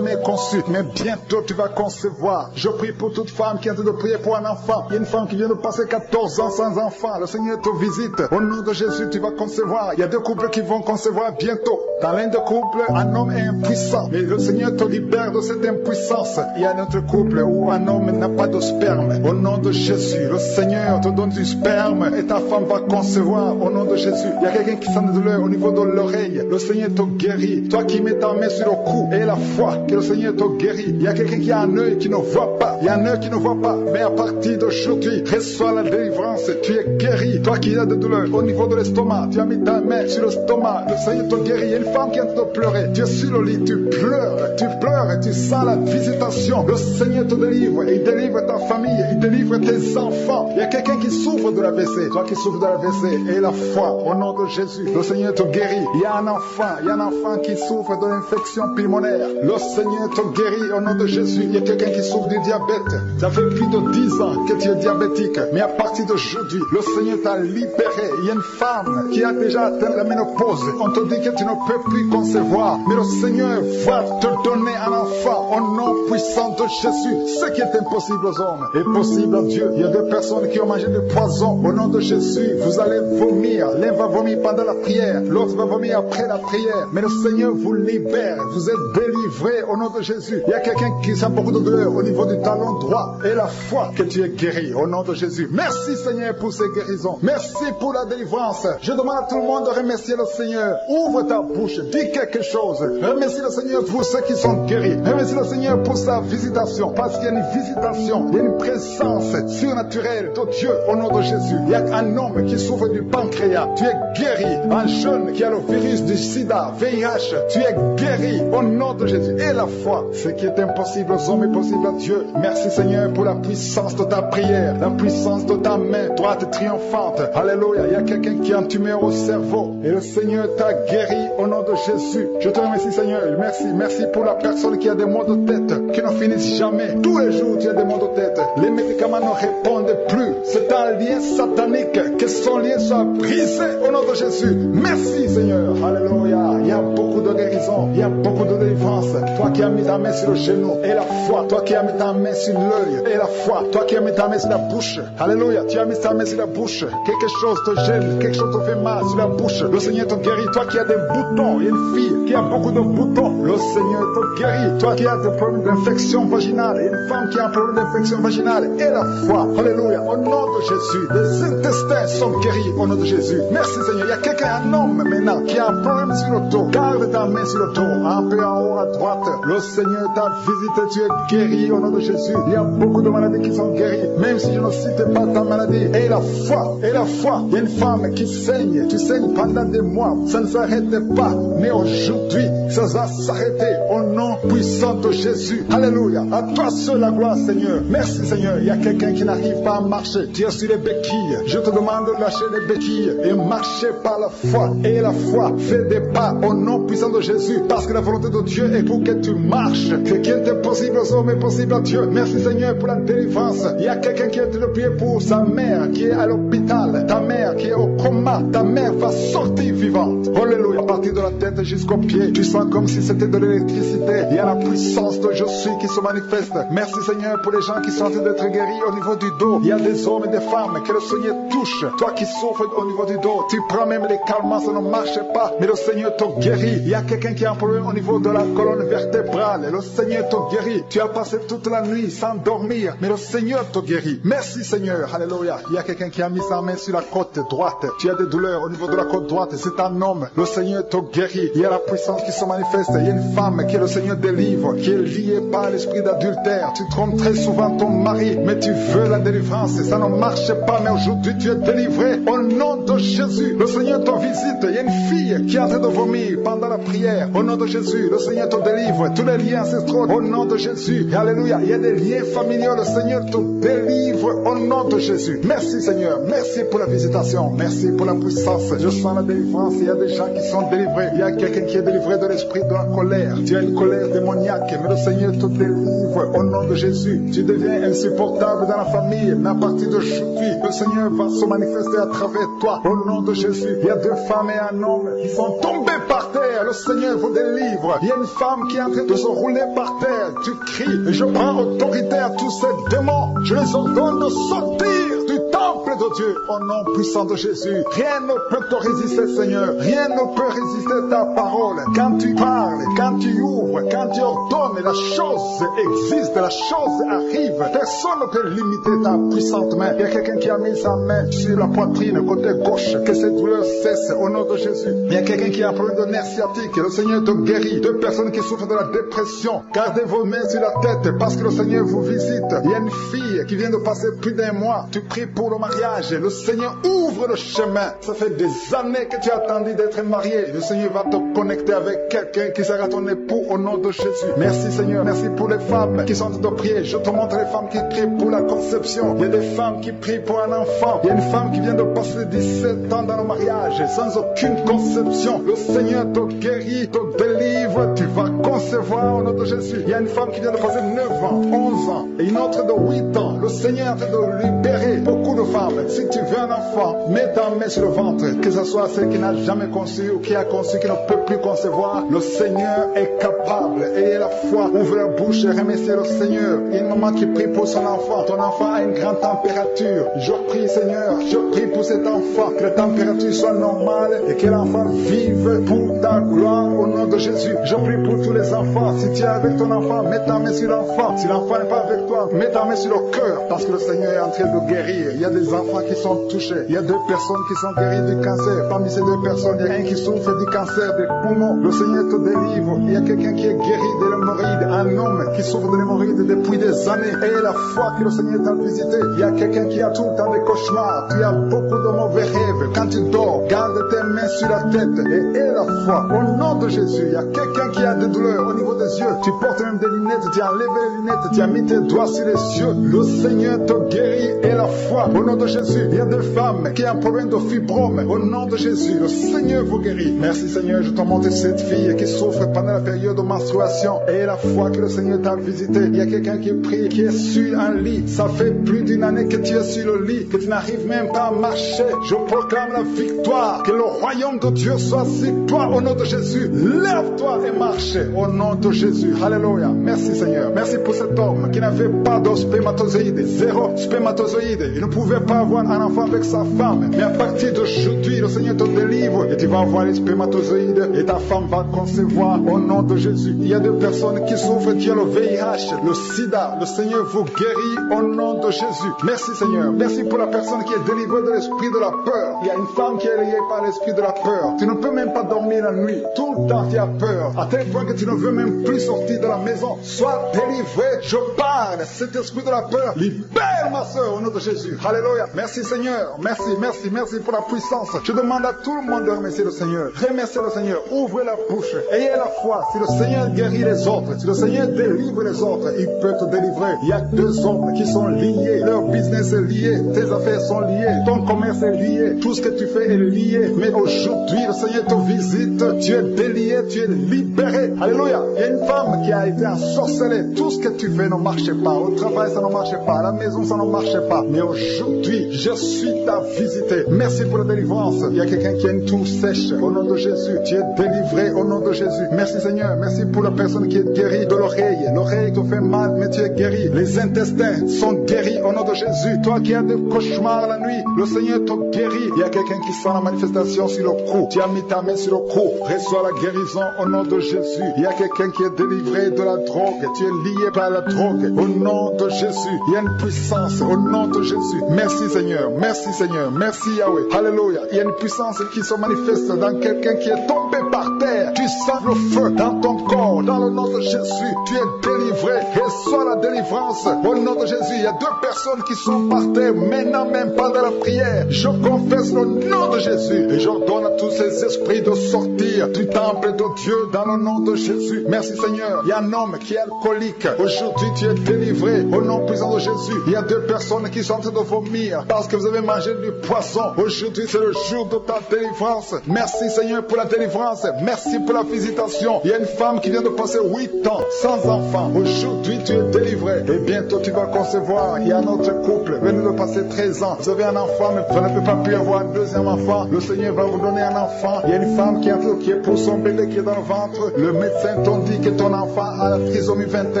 conçu, mais bientôt tu vas concevoir. Je prie pour toute femme qui est en train de prier pour un enfant. Il y a une femme qui vient de passer 14 ans sans enfant. Le Seigneur te visite. Au nom de Jésus, tu vas concevoir. Il y a 2 couples qui vont concevoir bientôt. Dans l'un des couples, un homme est impuissant, mais le Seigneur te libère de cette impuissance. Il y a un autre couple où un homme n'a pas de sperme. Au nom de Jésus, le Seigneur te donne du sperme et ta femme va concevoir. Au nom de Jésus, il y a quelqu'un qui sent de douleur au niveau de l'oreille. Le Seigneur te guérit. Toi qui mets ta main sur le cou et la foi que le Seigneur te guérit. Il y a quelqu'un qui a un œil qui ne voit pas. Il y a un œil qui ne voit pas. Mais à partir d'aujourd'hui, reçois la délivrance. Tu es guéri. Toi qui as des douleurs au niveau de l'estomac, tu as mis ta main sur l'estomac. Le Seigneur te guérit. Il y a une femme qui est en train de pleurer. Tu es sur le lit, tu pleures et tu sens la visitation. Le Seigneur te délivre. Et il délivre ta famille. Il délivre tes enfants. Il y a quelqu'un qui souffre de l'AVC. Toi qui souffres de l'AVC et la foi au nom de Jésus. Le Seigneur te guérit. Il y a un enfant qui souffre de l'infection pulmonaire. Le Seigneur te guérit au nom de Jésus. Il y a quelqu'un qui souffre du diabète. Ça fait plus de 10 ans que tu es diabétique. Mais à partir d'aujourd'hui, le Seigneur t'a libéré. Il y a une femme qui a déjà atteint la ménopause. On te dit que tu ne peux plus concevoir. Mais le Seigneur va te donner un enfant au nom puissant de Jésus. Ce qui est impossible aux hommes est possible à Dieu. Il y a 2 personnes qui ont mangé du poison. Au nom de Jésus, vous allez vomir. L'un va vomir pendant la prière. L'autre va vomir après la prière. Mais le Seigneur vous libère. Vous êtes délivrés au nom de Jésus. Il y a quelqu'un qui sent beaucoup de douleur au niveau du talon droit. Et la foi que tu es guéri au nom de Jésus. Merci Seigneur pour ces guérisons. Merci pour la délivrance. Je demande à tout le monde de remercier le Seigneur. Ouvre ta bouche. Dis quelque chose. Remercie le Seigneur pour ceux qui sont guéris. Remercie le Seigneur pour sa visitation. Parce qu'il y a une visitation. Il y a une présence surnaturelle de Dieu au nom de Jésus. Il y a un homme qui souffre du pancréas. Tu es guéri. Un jeune qui a le virus du sida, VIH. Tu es guéri au nom de Jésus. Et la foi, ce qui est impossible aux hommes est possible à Dieu. Merci Seigneur pour la puissance de ta prière, la puissance de ta main droite triomphante. Alléluia. Il y a quelqu'un qui a un tumeur au cerveau et le Seigneur t'a guéri au nom de Jésus. Je te remercie Seigneur. Merci pour la personne qui a des maux de tête qui ne finissent jamais. Tous les jours tu as des maux de tête. Les médicaments ne répondent plus. C'est un lien satanique. Que son lien soit brisé au nom de Jésus. Merci Seigneur. Alléluia. Il y a beaucoup de guérison. Il y a beaucoup de délivrance. Toi qui as mis ta main sur le genou et la foi. Toi qui as mis ta main sur l'œil et la foi. Toi qui as mis ta main sur la bouche. Alléluia. Tu as mis ta main sur la bouche. Quelque chose te gêne. Quelque chose te fait mal sur la bouche. Le Seigneur te guérit. Toi qui as des boutons, il y a une fille qui a beaucoup de boutons, le Seigneur te guérit. Toi qui as des problèmes d'infection vaginale, il y a une femme qui a un problème d'infection vaginale, et la foi, alléluia, au nom de Jésus, les intestins sont guéris au nom de Jésus. Merci Seigneur. Il y a quelqu'un, un homme maintenant, qui a un problème sur le dos. Garde ta main sur le dos, un peu en haut à droite. Le Seigneur t'a visité, tu es guéri au nom de Jésus. Il y a beaucoup de maladies qui sont guéries, même si je ne cite pas ta maladie. Et la foi, et la foi. Il y a une femme qui saigne, tu saignes pendant des mois, ça ne s'arrêtait pas, mais aujourd'hui, ça va s'arrêter au nom puissant de Jésus. Alléluia. À toi seul la gloire, Seigneur. Merci, Seigneur. Il y a quelqu'un qui n'arrive pas à marcher. Tu es sur les béquilles. Je te demande de lâcher les béquilles et marcher par la foi. Et la foi fait des pas au nom puissant de Jésus. Parce que la volonté de Dieu est pour que tu marches. Ce qui est impossible aux hommes est possible à Dieu. Merci, Seigneur, pour la délivrance. Il y a quelqu'un qui est en train de prier pour sa mère qui est à l'hôpital. Ta mère qui est au coma. Ta mère va sortir vivante. Alléluia. À partir de la tête jusqu'aux pieds, tu sens comme si c'était de l'électricité. Il y a la puissance de je suis qui se manifeste. Merci Seigneur pour les gens qui sont en train d'être guéris au niveau du dos. Il y a des hommes et des femmes que le Seigneur touche. Toi qui souffres au niveau du dos, tu prends même les calmants, ça ne marche pas, mais le Seigneur te guérit. Il y a quelqu'un qui a un problème au niveau de la colonne vertébrale. Le Seigneur te guérit. Tu as passé toute la nuit sans dormir, mais le Seigneur te guérit. Merci Seigneur. Alléluia. Il y a quelqu'un qui a mis sa main sur la côte droite. Tu as des douleurs au niveau de la côte droite. C'est un homme. Le Seigneur te guérit. Il y a la puissance qui se manifeste. Il y a une femme que le Seigneur délivre, qui est liée par l'esprit d'adultère. Tu trompes très souvent ton mari, mais tu veux la délivrance. Ça ne marche pas, mais aujourd'hui tu es délivré au nom de Jésus. Le Seigneur te visite. Il y a une fille qui est en train de vomir pendant la prière. Au nom de Jésus, le Seigneur te délivre. Tous les liens ancestraux, au nom de Jésus. Alléluia. Il y a des liens familiaux. Le Seigneur te délivre au nom de Jésus. Merci Seigneur. Merci pour la visitation. Merci pour la puissance. Je sens la délivrance. Il y a des gens qui sont délivrés. Il y a quelqu'un qui est délivré de l'esprit de la colère. Tu as une colère démoniaque, mais le Seigneur te délivre au nom de Jésus. Tu deviens insupportable dans la famille, mais à partir d'aujourd'hui, le Seigneur va se manifester à travers toi au nom de Jésus. Il y a deux femmes et un homme qui sont tombés par terre. Le Seigneur vous délivre. Il y a une femme qui est en train de se rouler par terre. Tu cries, et je prends autorité à tous ces démons. Je les ordonne de sortir du temple de Dieu au nom puissant de Jésus. Rien ne peut te résister, Seigneur. Rien ne peut résister ta parole. Quand tu parles, quand tu ouvres, quand tu ordonnes, la chose existe, la chose arrive. Personne ne peut limiter ta puissante main. Il y a quelqu'un qui a mis sa main sur la poitrine, côté gauche, que cette douleur cesse au nom de Jésus. Il y a quelqu'un qui a un problème de nerf sciatique. Le Seigneur te guérit. Deux personnes qui souffrent de la dépression. Gardez vos mains sur la tête parce que le Seigneur vous visite. Il y a une fille qui vient de passer plus d'un mois. Tu pries pour le mariage. Le Seigneur ouvre le chemin. Ça fait des années que tu as attendu d'être marié. Le Seigneur va te connecter avec quelqu'un qui sera ton époux au nom de Jésus. Merci Seigneur. Merci pour les femmes qui sont en train de prier. Je te montre les femmes qui prient pour la conception. Il y a des femmes qui prient pour un enfant. Il y a une femme qui vient de passer 17 ans dans le mariage sans aucune conception. Le Seigneur te guérit, te délivre. Tu vas concevoir au nom de Jésus. Il y a une femme qui vient de passer 9 ans, 11 ans et une autre de 8 ans. Le Seigneur est en train de libérer beaucoup de femmes. Si tu veux un enfant, mets ta main sur le ventre. Que ce soit celle qui n'a jamais conçu ou qui a conçu, qui ne peut plus concevoir. Le Seigneur est capable. Ayez la foi. Ouvre la bouche et remerciez le Seigneur. Il y a une maman qui prie pour son enfant. Ton enfant a une grande température. Je prie Seigneur, je prie pour cet enfant. Que la température soit normale et que l'enfant vive pour ta gloire au nom de Jésus. Je prie pour tous les enfants. Si tu es avec ton enfant, mets ta main sur l'enfant. Si l'enfant n'est pas avec toi, mets ta main sur le cœur. Parce que le Seigneur est en train de guérir. Il y a des enfants qui sont touchés. Il y a 2 personnes qui sont guéries du cancer. Parmi ces 2 personnes, il y a un qui souffre du cancer des poumons. Le Seigneur te délivre. Il y a quelqu'un qui est guéri de l'hémorroïde. Un homme qui souffre de l'hémorroïde depuis des années. Et la foi que le Seigneur t'a visité. Il y a quelqu'un qui a tout le temps des cauchemars. Tu as beaucoup de mauvais rêves. Quand tu dors, garde tes mains sur la tête. Et aie la foi. Au nom de Jésus, il y a quelqu'un qui a des douleurs au niveau des yeux. Tu portes même des lunettes. Tu as enlevé les lunettes. Tu as mis tes doigts sur les yeux. Le Seigneur te guérit. Et la foi. Au nom de Jésus, il y a des femmes qui ont un problème de fibrome. Au nom de Jésus, le Seigneur vous guérit. Merci Seigneur, je te montre cette fille qui souffre pendant la période de menstruation. Et la foi que le Seigneur t'a visité. Il y a quelqu'un qui prie, qui est sur un lit. Ça fait plus d'une année que tu es sur le lit, que tu n'arrives même pas à marcher. Je proclame la victoire. Que le royaume de Dieu soit sur toi au nom de Jésus. Lève-toi et marche au nom de Jésus. Jésus. Alléluia. Merci Seigneur. Merci pour cet homme qui n'avait pas de spermatozoïde, zéro spermatozoïde. Il ne pouvait pas avoir un enfant avec sa femme. Mais à partir d'aujourd'hui, le Seigneur te délivre et tu vas avoir les spermatozoïdes et ta femme va concevoir au nom de Jésus. Il y a des personnes qui souffrent qui ont le VIH, le sida. Le Seigneur vous guérit au nom de Jésus. Merci Seigneur. Merci pour la personne qui est délivrée de l'esprit de la peur. Il y a une femme qui est liée par l'esprit de la peur. Tu ne peux même pas dormir la nuit. Tout le temps tu as peur. À tel point que tu ne veux même plus sortir de la maison. Sois délivré. Je parle. Cet esprit de la peur, libère ma soeur au nom de Jésus. Alléluia. Merci Seigneur. Merci pour la puissance. Je demande à tout le monde de remercier le Seigneur. Remerciez le Seigneur. Ouvrez la bouche. Ayez la foi. Si le Seigneur guérit les autres, si le Seigneur délivre les autres, il peut te délivrer. Il y a deux hommes qui sont liés. Leur business est lié. Tes affaires sont liées. Ton commerce est lié. Tout ce que tu fais est lié. Mais aujourd'hui, le Seigneur te visite. Tu es délié. Tu es libéré. Alléluia. Il y a une femme qui a été ensorcelée. Tout ce que tu fais ne marche pas. Au travail, ça ne marche pas. À la maison, ça ne marche pas. Mais aujourd'hui, je suis ta visité. Merci pour la délivrance. Il y a quelqu'un qui a une toux sèche. Au nom de Jésus, tu es délivré au nom de Jésus. Merci Seigneur. Merci pour la personne qui est guérie de l'oreille. L'oreille te fait mal, mais tu es guéri. Les intestins sont guéris au nom de Jésus. Toi qui as des cauchemars la nuit, le Seigneur te guérit. Il y a quelqu'un qui sent la manifestation sur le cou. Tu as mis ta main sur le cou. Reçois la guérison au nom de Jésus. Il y a quelqu'un qui est délivré de la drogue. Tu es lié par la drogue. Au nom de Jésus. Il y a une puissance au nom de Jésus. Merci Seigneur. Merci Seigneur. Merci Yahweh. Alléluia. Il y a une puissance qui se manifeste dans quelqu'un qui est tombé par terre. Tu sens le feu dans ton corps. Dans le nom de Jésus. Tu es délivré. Reçois la délivrance. Au nom de Jésus. Il y a deux personnes qui sont par terre. Maintenant même pendant la prière. Je confesse le nom de Jésus. Et j'ordonne à tous ces esprits de sortir du temple de Dieu dans le nom de Jésus. Merci Seigneur. Il y a un homme qui est alcoolique. Aujourd'hui tu es délivré. Au nom puissant de Jésus. Il y a deux personnes qui sont en train de vomir parce que vous avez mangé du poisson. Aujourd'hui c'est le jour de ta délivrance. Merci Seigneur pour la délivrance. Merci pour la visitation. Il y a une femme qui vient de passer 8 ans sans enfant. Aujourd'hui tu es délivré. Et bientôt tu vas concevoir. Il y a un autre couple. Venez de passer 13 ans. Vous avez un enfant mais vous n'avez pas pu avoir un deuxième enfant. Le Seigneur va vous donner un enfant. Il y a une femme qui est pour son bébé qui est dans le ventre. Le médecin t'a dit que ton enfant a la trisomie 21.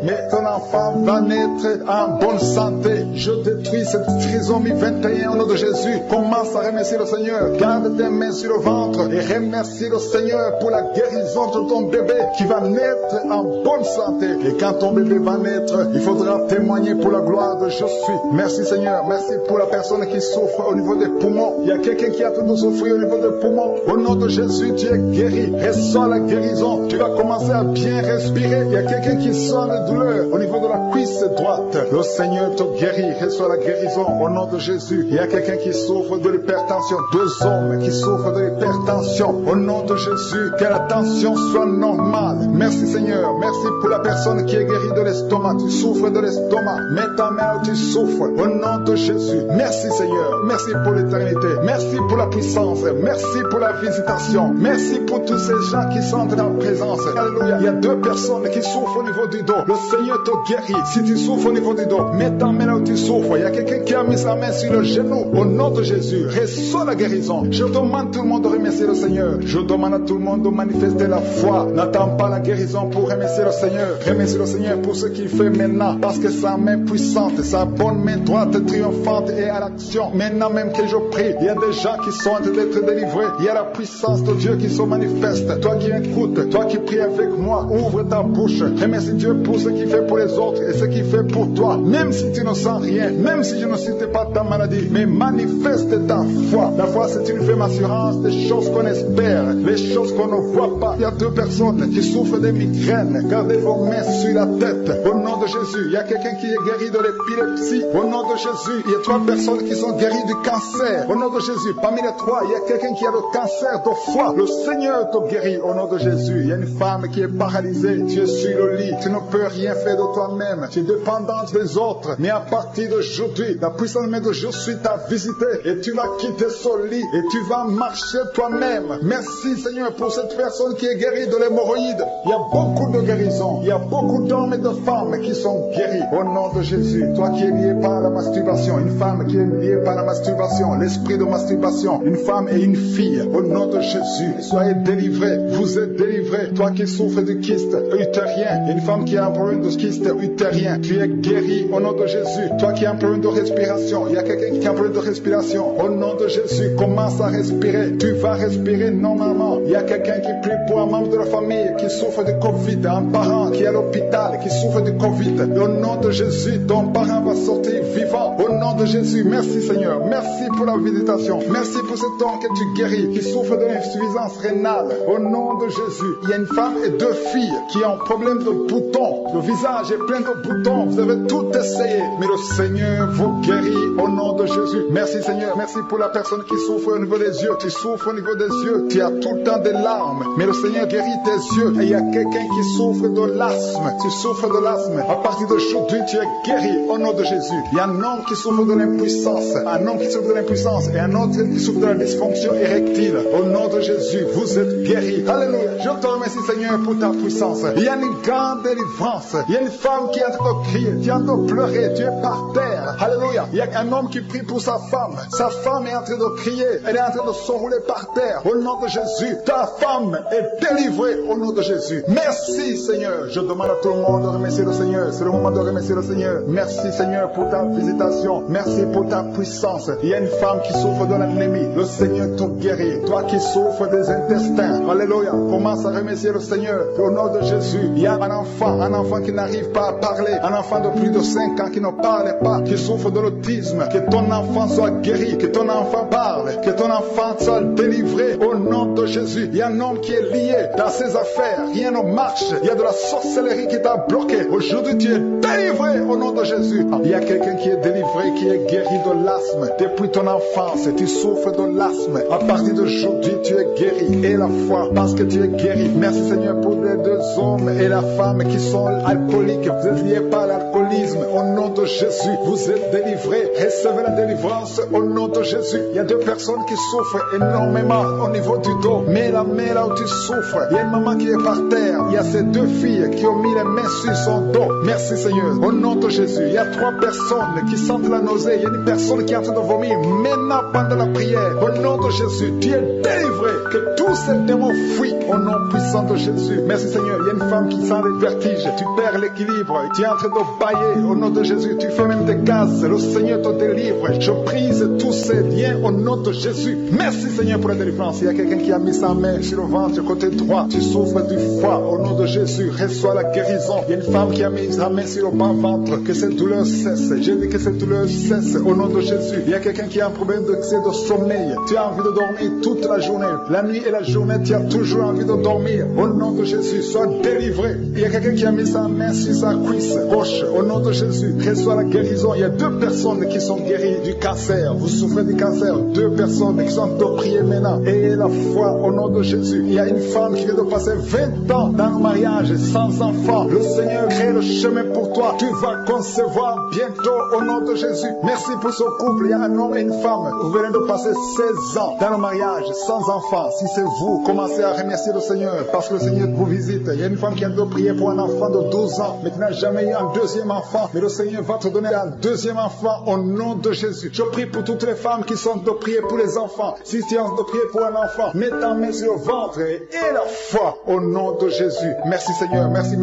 Mais ton enfant va naître en bonne santé. Je détruis cette trisomie 21 au nom de Jésus. Commence à remercier le Seigneur. Garde tes mains sur le ventre et remercie le Seigneur pour la guérison de ton bébé qui va naître en bonne santé. Et quand ton bébé va naître, il faudra témoigner pour la gloire de Je suis. Merci Seigneur. Merci pour la personne qui souffre au niveau des poumons. Il y a quelqu'un qui a tout de souffrir au niveau des poumons. Au nom de Jésus, tu es guéri. Reçois la guérison. Tu vas commencer à bien respirer. Il y a quelqu'un qui sent la douleur au niveau de la cuisse droite. Le Seigneur te guérit. Reçois la guérison au nom de Jésus. Il y a quelqu'un qui souffre de l'hypertension. 2 hommes qui souffrent de l'hypertension. Au nom de Jésus, que la tension soit normale. Merci Seigneur. Merci pour la personne qui est guérie de l'estomac. Tu souffres de l'estomac. Mets ta main où tu souffres. Au nom de Jésus. Merci Seigneur. Merci pour l'éternité. Merci pour la puissance. Merci pour la visitation. Merci pour tous ces gens qui sont dans la présence. Alléluia. Il y a 2 personnes qui souffrent au niveau du dos. Le Seigneur te guérit. Si tu souffres au niveau du dos, mets ta main là où tu souffres. Il y a quelqu'un qui a mis sa main sur le genou. Au nom de Jésus, reçois la guérison. Je demande à tout le monde de remercier le Seigneur. Je demande à tout le monde de manifester la foi. N'attends pas la guérison pour remercier le Seigneur. Remercie le Seigneur pour ce qu'il fait maintenant. Parce que sa main puissante, sa bonne main droite triomphante est à l'action. Maintenant même que je prie, il y a des gens qui sont en train d'être délivrés. Il y a la puissance de Dieu qui se manifeste. Toi qui écoutes, toi qui pries avec moi, ouvre ta bouche. Remercie Dieu pour ce qu'il fait pour les autres et ce qu'il fait pour toi. Même si tu ne sens rien, même si je ne cite pas ta maladie, mais manifeste ta foi. La foi, c'est une ferme assurance des choses qu'on espère, les choses qu'on ne voit pas. Il y a 2 personnes qui souffrent des migraines. Gardez vos mains sur la tête. Au nom de Jésus, il y a quelqu'un qui est guéri de l'épilepsie. Au nom de Jésus, il y a 3 personnes qui sont guéries du cancer. Au nom de Jésus, parmi les 3, il y a quelqu'un qui a le cancer de foie. Le Seigneur te guérit au nom de Jésus. Il y a une femme qui est paralysée. Tu es sur le lit. Tu ne peux rien faire de toi-même. Tu es dépendante des autres. Mais à partir d'aujourd'hui, la puissance de Dieu suit t'a visité et tu vas quitter ce lit et tu vas marcher toi-même. Merci Seigneur pour cette personne qui est guérie de l'hémorroïde. Il y a beaucoup de guérisons. Il y a beaucoup d'hommes et de femmes qui sont guéris au nom de Jésus. Toi qui es lié par la masturbation, une femme qui est liée par la masturbation, l'esprit de masturbation, une femme et une fille, au nom de Jésus, soyez délivrés. Vous êtes délivrés. Toi qui souffres du kyste kyste utérien. Il y a une femme qui a un problème de kyste utérien. Tu es guéri au nom de Jésus. Toi qui as un problème de respiration, il y a quelqu'un qui a un problème de respiration. Au nom de Jésus, commence à respirer. Tu vas respirer normalement. Il y a quelqu'un qui prie pour un membre de la famille qui souffre de Covid, un parent qui est à l'hôpital, qui souffre de Covid. Au nom de Jésus, ton parent va sortir vivant. Au nom de Jésus, merci Seigneur. Merci pour la visitation. Merci pour cet homme que tu guéris, qui souffre de l'insuffisance rénale. Au nom de Jésus, il y a une femme et 2 filles qui ont un problème de boutons. Le visage est plein de boutons. Vous avez tout essayé, mais le Seigneur vous guérit au nom de Jésus. Merci Seigneur. Merci pour la personne qui souffre au niveau des yeux. Tu souffres au niveau des yeux. Tu as tout le temps des larmes, mais le Seigneur guérit tes yeux. Et il y a quelqu'un qui souffre de l'asthme. Tu souffres de l'asthme. À partir d'aujourd'hui, tu es guéri au nom de Jésus. Il y a un homme qui souffre de l'impuissance. Un homme qui souffre de l'impuissance et un autre qui souffre de la dysfonction érectile. Au nom de Jésus, vous êtes guéris. Alléluia. Je te remercie Seigneur pour ta puissance. Il y a une grande délivrance. Il y a une femme qui est en train de crier, qui est en train de pleurer. Tu es par terre. Alléluia. Il y a un homme qui prie pour sa femme. Sa femme est en train de crier. Elle est en train de s'enrouler par terre. Au nom de Jésus, ta femme est délivrée au nom de Jésus. Merci Seigneur. Je demande à tout le monde de remercier le Seigneur. C'est le moment de remercier le Seigneur. Merci Seigneur pour ta visitation. Merci pour ta puissance. Il y a une femme qui souffre de l'anémie. Le Seigneur te guérit. Toi qui souffres des intestins. Alléluia. Commence à remercier le Seigneur. Au nom de Jésus, il y a un enfant qui n'arrive pas à parler. Un enfant de plus de 5 ans qui ne parle pas, qui souffre de l'autisme. Que ton enfant soit guéri. Que ton enfant parle. Que ton enfant soit délivré. Au nom de Jésus, il y a un homme qui est lié dans ses affaires. Rien ne marche. Il y a de la sorcellerie qui t'a bloqué. Aujourd'hui, tu es délivré au nom de Jésus. Il y a quelqu'un qui est délivré, qui est guéri de l'asthme. Depuis ton enfance, tu souffres de l'asthme. À partir d'aujourd'hui, tu es guéri. Et la foi, parce que tu es guéri. Merci Seigneur pour les 2 hommes et la femme qui sont alcooliques. Vous êtes liés par l'alcoolisme. Au nom de Jésus, vous êtes délivrés. Recevez la délivrance au nom de Jésus. Il y a 2 personnes qui souffrent énormément au niveau du dos. Mets la main là où tu souffres. Il y a une maman qui est par terre. Il y a ces 2 filles qui ont mis les mains sur son dos. Merci Seigneur. Au nom de Jésus, il y a 3 personnes qui sentent la nausée. Il y a une personne qui est en train de vomir. Maintenant, pendant la prière, au nom de Jésus, tu es délivré. Que tous ces démons fuient au nom puissant de Jésus. Merci Seigneur. Il y a une femme qui sent les vertiges. Tu perds l'équilibre. Tu es en train de bailler au nom de Jésus. Tu fais même des gaz. Le Seigneur te délivre. Je brise tous ces liens au nom de Jésus. Merci Seigneur pour la délivrance. Il y a quelqu'un qui a mis sa main sur le ventre, côté droit. Tu souffres du foie au nom de Jésus. Reçois la guérison. Il y a une femme qui a mis sa main sur le bas ventre. Que cette douleur cesse. Je dis que cette douleur cesse au nom de Jésus. Il y a quelqu'un qui a un problème de sommeil. Tu as envie de dormir toute la journée. La nuit et la journée, tu as toujours envie de dormir. Au nom de Jésus, sois délivré. Il y a quelqu'un qui a mis sa main sur sa cuisse gauche. Au nom de Jésus, reçois la guérison. Il y a 2 personnes qui sont guéries du cancer. Vous souffrez du cancer. 2 personnes qui sont en train de prier maintenant. Et la foi au nom de Jésus. Il y a une femme qui vient de passer 20 ans dans le mariage sans enfant. Le Seigneur crée le chemin pour toi. Tu vas concevoir bientôt au nom de Jésus. Merci pour ce couple. Il y a un homme et une femme. Vous venez de passer 16 ans dans le mariage sans enfant. Si c'est vous, commencez à remercier le Seigneur parce que le Seigneur vous visite. Il y a une femme qui a de prier pour un enfant de 12 ans mais qui n'a jamais eu un 2e enfant. Mais le Seigneur va te donner un 2e enfant au nom de Jésus. Je prie pour toutes les femmes qui sont de prier pour les enfants. Si tu es en train de prier pour un enfant, mets ta main sur le ventre et la foi au nom de Jésus. Merci Seigneur. Merci